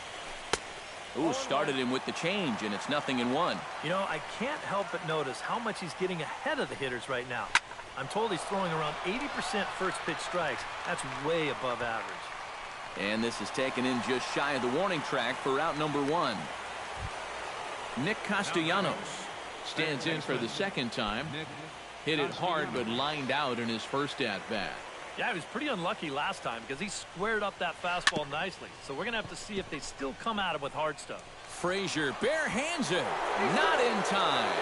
Ooh, started him with the change, and it's 0-1. You know, I can't help but notice how much he's getting ahead of the hitters right now. I'm told he's throwing around 80% first pitch strikes. That's way above average. And this is taken in just shy of the warning track for out number 1. Nick Castellanos stands in for the second time. Hit it hard, but lined out in his first at-bat. Yeah, he was pretty unlucky last time because he squared up that fastball nicely. So we're going to have to see if they still come at him with hard stuff. Frazier bare hands it. Not in time.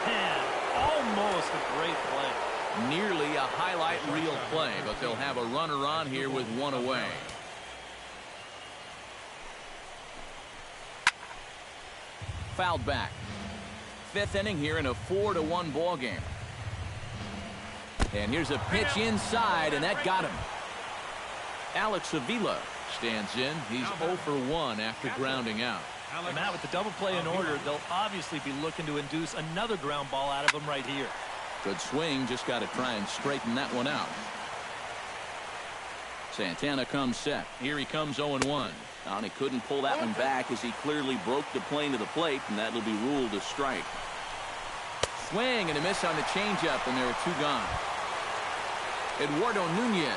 Man, almost a great play. Nearly a highlight reel play, but they'll have a runner on here with one away. Fouled back. 5th inning here in a 4-1 ball game. And here's a pitch inside, and that got him. Alex Avila stands in. He's 0 for 1 after grounding out. And Matt, with the double play in order, they'll obviously be looking to induce another ground ball out of him right here. Good swing, just got to try and straighten that one out. Santana comes set. Here he comes 0-1. And he couldn't pull that one back as he clearly broke the plane to the plate, and that'll be ruled a strike. Swing and a miss on the changeup, and there are 2 gone. Eduardo Nunez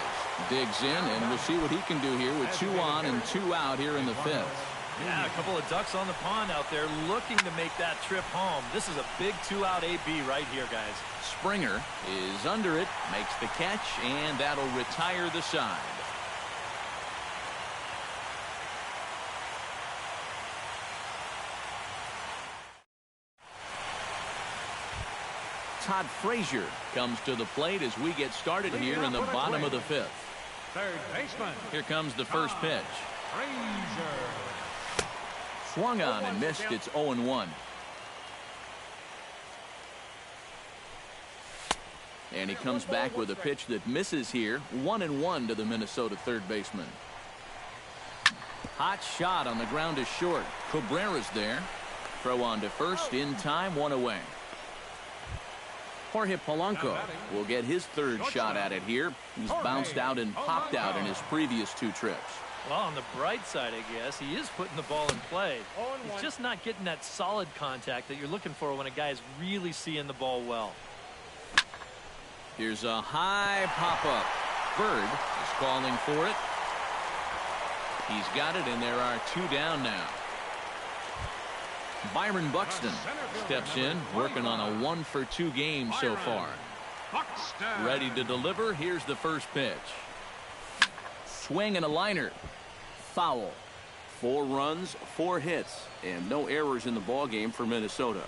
digs in, and we'll see what he can do here with 2 on and 2 out here in the 5th. Yeah, a couple of ducks on the pond out there looking to make that trip home. This is a big 2-out AB right here, guys. Springer is under it, makes the catch, and that'll retire the side. Todd Frazier comes to the plate as we get started here in the bottom of the 5th. Third baseman. Here comes the first pitch. Frazier. Swung on and missed. It's 0-1. And he comes back with a pitch that misses here. 1-1 to the Minnesota third baseman. Hot shot on the ground is short. Cabrera's there. Throw on to first in time, 1 away. Jorge Polanco will get his 3rd shot at it here. He's bounced out and popped out in his previous 2 trips. Well, on the bright side, I guess, he is putting the ball in play. He's just not getting that solid contact that you're looking for when a guy's really seeing the ball well. Here's a high pop-up. Bird is calling for it. He's got it, and there are 2 down now. Byron Buxton steps in, working on a 1 for 2 game so far. Ready to deliver. Here's the first pitch. Swing and a liner. Foul. 4 runs, 4 hits, and no errors in the ball game for Minnesota.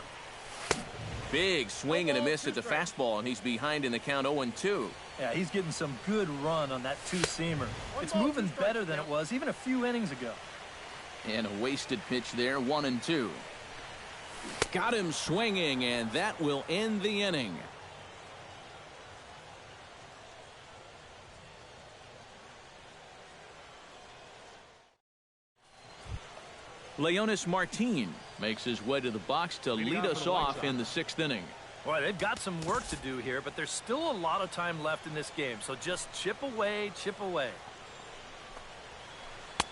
Big swing and a miss at the fastball, and he's behind in the count 0-2. Yeah, he's getting some good run on that 2-seamer. It's moving better than it was even a few innings ago. And a wasted pitch there, 1-2. Got him swinging, and that will end the inning. Leonis Martin makes his way to the box to lead us off in the 6th inning. Boy, they've got some work to do here, but there's still a lot of time left in this game, so just chip away, chip away.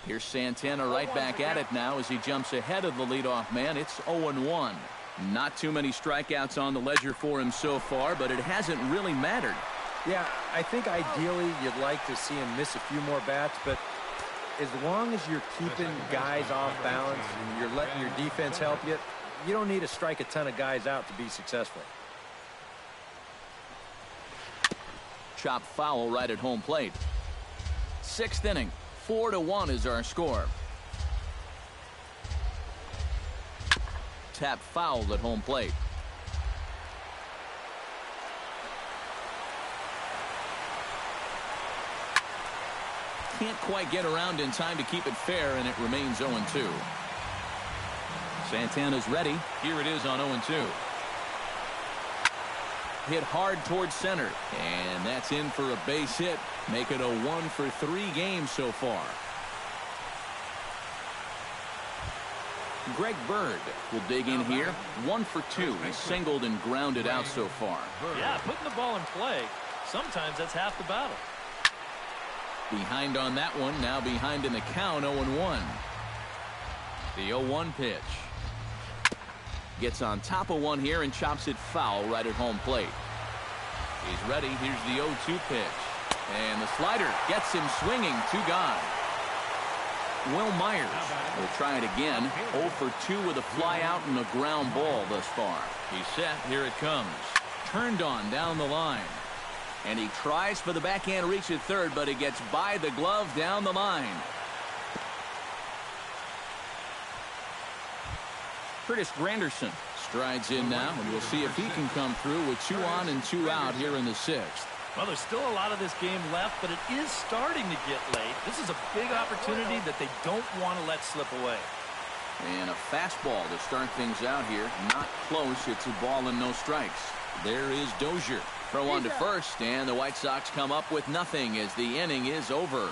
Here's Santana right back at it now as he jumps ahead of the leadoff man. It's 0-1. Not too many strikeouts on the ledger for him so far, but it hasn't really mattered. Yeah, I think ideally you'd like to see him miss a few more bats, but as long as you're keeping guys off balance and you're letting your defense help you, you don't need to strike a ton of guys out to be successful. Chop foul right at home plate. 6th inning. 4-1 is our score. Tap foul at home plate. Can't quite get around in time to keep it fair, and it remains 0-2. Santana's ready. Here it is on 0-2. Hit hard towards center, and that's in for a base hit. Make it a 1 for 3 games so far. Greg Bird will dig in here. 1 for 2. He's singled and grounded out so far. Yeah, putting the ball in play, sometimes that's half the battle. Behind on that one, now behind in the count, 0-1. The 0-1 pitch. Gets on top of one here and chops it foul right at home plate. He's ready. Here's the 0-2 pitch. And the slider gets him swinging. 2 gone. Will Myers will try it again. 0 for 2 with a fly out and a ground ball thus far. He's set. Here it comes. Turned on down the line. And he tries for the backhand reach at third, but it gets by the glove down the line. Curtis Granderson strides in now, and we'll see if he can come through with 2 on and 2 out here in the 6th. Well, there's still a lot of this game left, but it is starting to get late. This is a big opportunity that they don't want to let slip away. And a fastball to start things out here. Not close. It's a ball and no strikes. There is Dozier. Throw on to first, and the White Sox come up with nothing as the inning is over.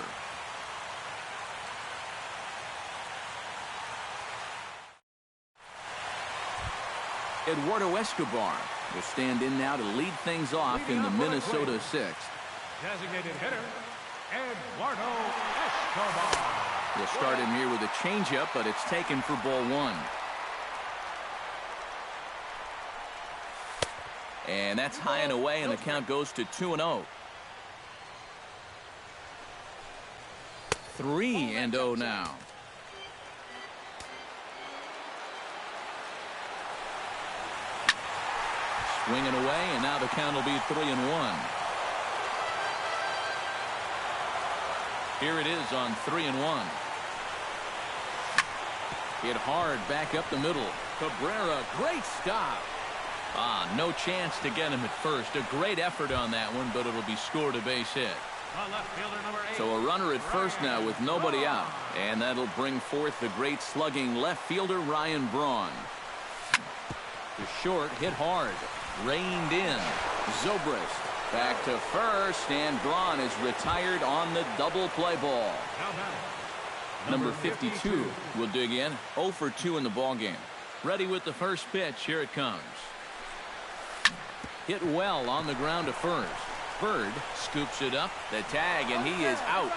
Eduardo Escobar will stand in now to lead things off in the Minnesota 6th. Designated hitter, Eduardo Escobar. We'll start him here with a changeup, but it's taken for ball 1. And that's high and away, and the count goes to 2-0. 3-0 now. Swinging away, and now the count will be 3-1. Here it is on 3-1. Hit hard back up the middle. Cabrera, great stop. No chance to get him at first. A great effort on that one, but it'll be scored a base hit. So a runner at first now with nobody out. And that'll bring forth the great slugging left fielder Ryan Braun. The short hit hard. Reined in. Zobrist back to first, and Braun is retired on the double play ball. Number 52 will dig in. 0 for 2 in the ballgame. Ready with the first pitch. Here it comes. Hit well on the ground to first. Bird scoops it up. The tag, and he is out.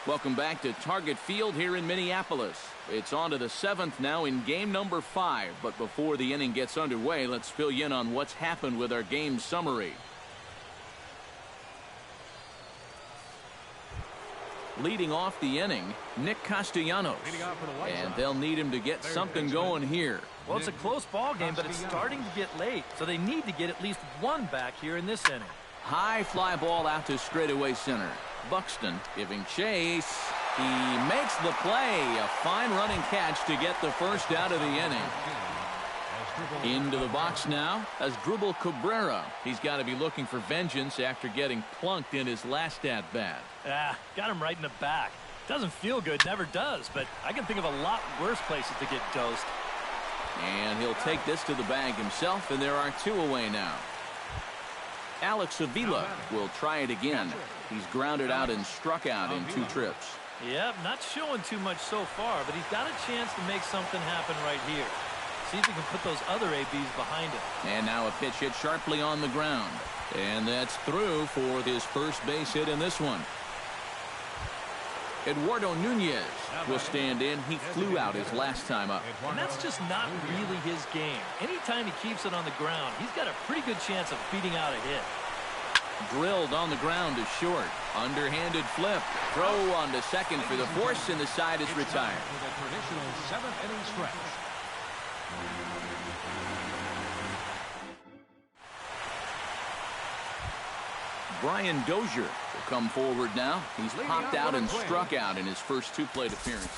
Welcome back to Target Field here in Minneapolis. It's on to the 7th now in game number 5. But before the inning gets underway, let's fill you in on what's happened with our game summary. Leading off the inning, Nick Castellanos. And they'll need him to get something going here. Well, it's a close ball game, but it's starting to get late. So they need to get at least one back here in this inning. High fly ball out to straightaway center. Buxton giving chase. He makes the play. A fine running catch to get the first out of the inning. Into the box now as Dribble Cabrera. He's got to be looking for vengeance after getting plunked in his last at-bat. Got him right in the back. Doesn't feel good, never does, but I can think of a lot worse places to get dosed. And he'll take this to the bag himself, and there are 2 away now. Alex Avila will try it again. He's grounded out and struck out in 2 trips. Yep, not showing too much so far, but he's got a chance to make something happen right here. See if he can put those other ABs behind him. And now a pitch hit sharply on the ground. And that's through for his first base hit in this one. Eduardo Nunez will stand in. He flew out his last time up. And that's just not really his game. Anytime he keeps it on the ground, he's got a pretty good chance of beating out a hit. Drilled on the ground to short. Underhanded flip. Throw on to second for the force, and the side is retired. With a traditional 7th inning stretch. Brian Dozier will come forward now. He's popped out and struck out in his first 2 plate appearances.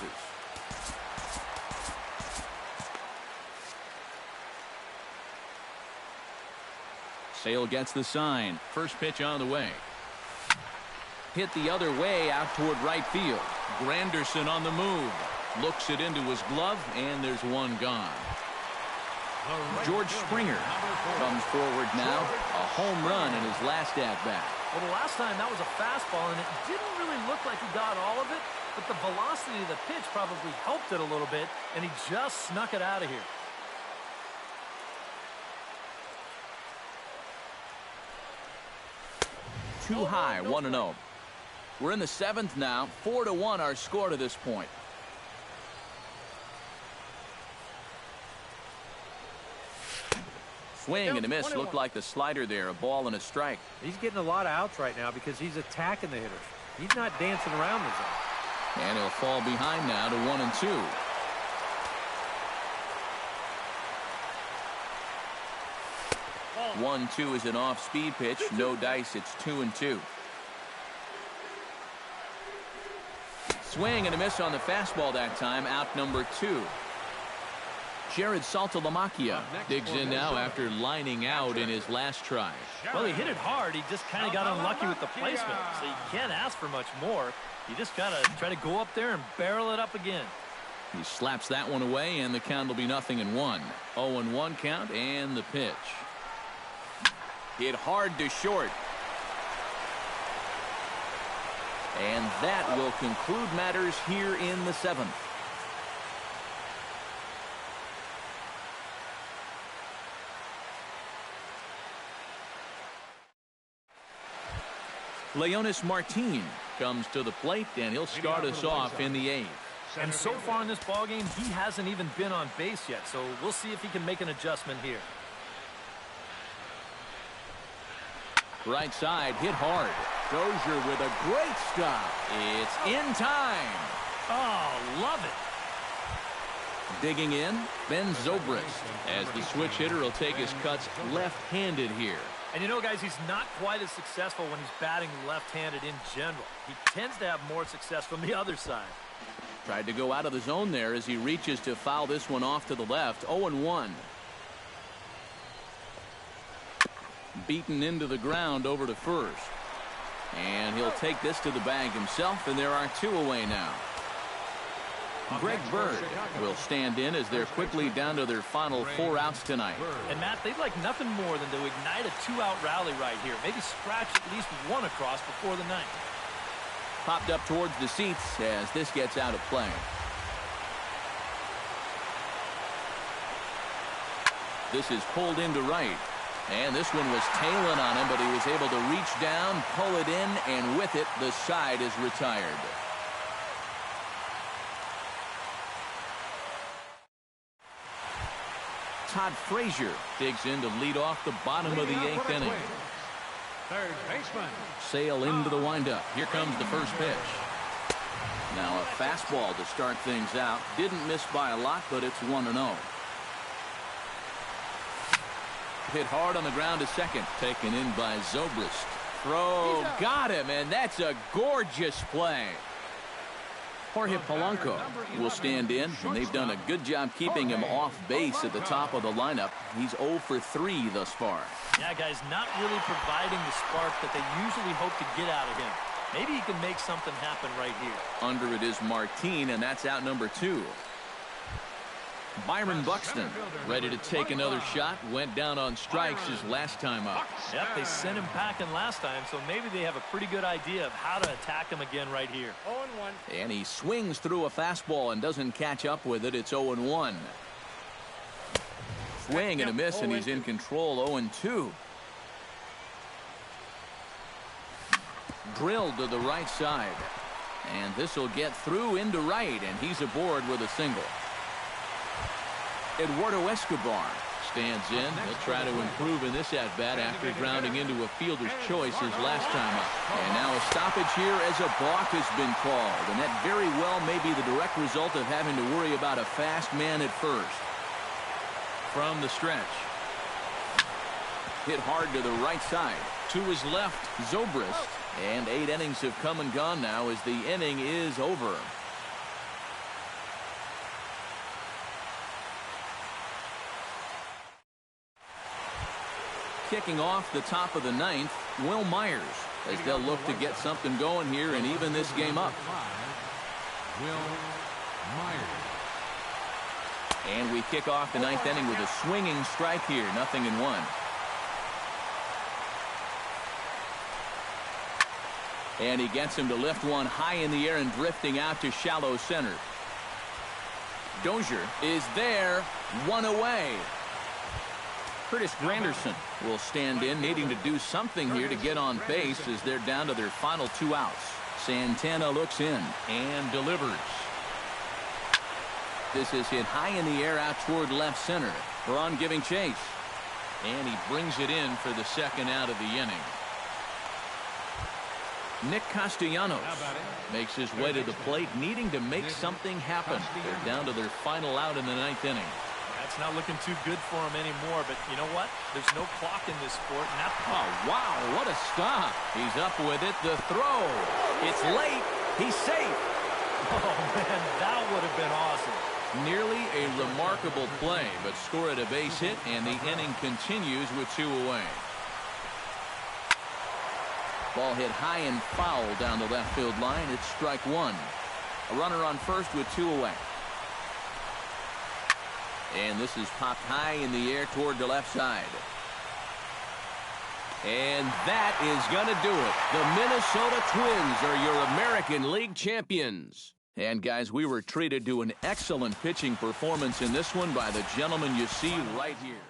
Sale gets the sign. First pitch on the way. Hit the other way out toward right field. Granderson on the move. Looks it into his glove, and there's one gone. George Springer comes forward now. A home run in his last at-bat. Well, the last time that was a fastball, and it didn't really look like he got all of it, but the velocity of the pitch probably helped it a little bit, and he just snuck it out of here. Too high, 1-0. We're in the 7th now. 4-1 our score to this point. Swing and a miss. Looked like the slider there. A ball and a strike. He's getting a lot of outs right now because he's attacking the hitters. He's not dancing around the zone. And he'll fall behind now to 1-2. One, 2 is an off-speed pitch. No dice. It's 2-2. Swing and a miss on the fastball that time. Out number 2. Jared Saltalamacchia digs in now after lining out in his last try. Well, he hit it hard. He just kind of got unlucky with the placement. So you can't ask for much more. You just got to try to go up there and barrel it up again. He slaps that one away, and the count will be 0-1. 0-1 count, and the pitch. Hit hard to short. And that will conclude matters here in the 7th. Leonis Martin comes to the plate, and he'll start us off in the 8th. And so far in this ballgame, he hasn't even been on base yet, so we'll see if he can make an adjustment here. Right side, hit hard. Dozier with a great stop. It's in time. Oh, love it. Digging in, Ben Zobrist, as the switch hitter will take his cuts left-handed here. And you know, guys, he's not quite as successful when he's batting left-handed in general. He tends to have more success from the other side. Tried to go out of the zone there as he reaches to foul this one off to the left. 0-1. Beaten into the ground over to first. And he'll take this to the bag himself, and there are 2 away now. Greg Bird will stand in as they're quickly down to their final 4 outs tonight. And Matt, they'd like nothing more than to ignite a 2-out rally right here. Maybe scratch at least 1 across before the 9th. Popped up towards the seats as this gets out of play. This is pulled into right. And this one was tailing on him, but he was able to reach down, pull it in, and with it, the side is retired. Todd Frazier digs in to lead off the bottom of the 8th inning. Third baseman. Sail into the windup. Here comes the first pitch. Now a fastball to start things out. Didn't miss by a lot, but it's 1-0. Hit hard on the ground to second. Taken in by Zobrist. Throw got him, and that's a gorgeous play. Jorge Polanco will stand in, and they've done a good job keeping him off base at the top of the lineup. He's 0 for 3 thus far. Yeah, guys, not really providing the spark that they usually hope to get out of him. Maybe he can make something happen right here. Under it is Martin, and that's out number 2. Byron Buxton ready to take another shot. Went down on strikes his last time up. Yep, they sent him packing last time, so maybe they have a pretty good idea of how to attack him again right here. 0-1. And he swings through a fastball and doesn't catch up with it. It's 0-1. Swing and a miss, and he's in control. 0-2. Drilled to the right side. And this will get through into right, and he's aboard with a single. Eduardo Escobar stands in. He'll try to improve in this at-bat after grounding into a fielder's choice his last time up. And now a stoppage here as a balk has been called. And that very well may be the direct result of having to worry about a fast man at first. From the stretch. Hit hard to the right side. To his left, Zobrist. And 8 innings have come and gone now as the inning is over. Kicking off the top of the 9th, Will Myers, as they'll look to get something going here and even this game up. Will Myers. And we kick off the 9th inning with a swinging strike here, 0-1. And he gets him to lift one high in the air and drifting out to shallow center. Dozier is there, 1 away. Curtis Granderson will stand in, needing to do something here to get on base as they're down to their final 2 outs. Santana looks in and delivers. This is hit high in the air out toward left center. Braun giving chase. And he brings it in for the 2nd out of the inning. Nick Castellanos makes his way to the plate, needing to make something happen. They're down to their final out in the 9th inning. That's not looking too good for him anymore, but you know what? There's no clock in this sport. Oh, wow, what a stop. He's up with it. The throw. It's late. He's safe. Oh, man, that would have been awesome. Nearly a remarkable play, but score at a base hit, and the inning continues with 2 away. Ball hit high and foul down the left field line. It's strike 1. A runner on first with 2 away. And this is popped high in the air toward the left side. And that is going to do it. The Minnesota Twins are your American League champions. And, guys, we were treated to an excellent pitching performance in this one by the gentleman you see right here.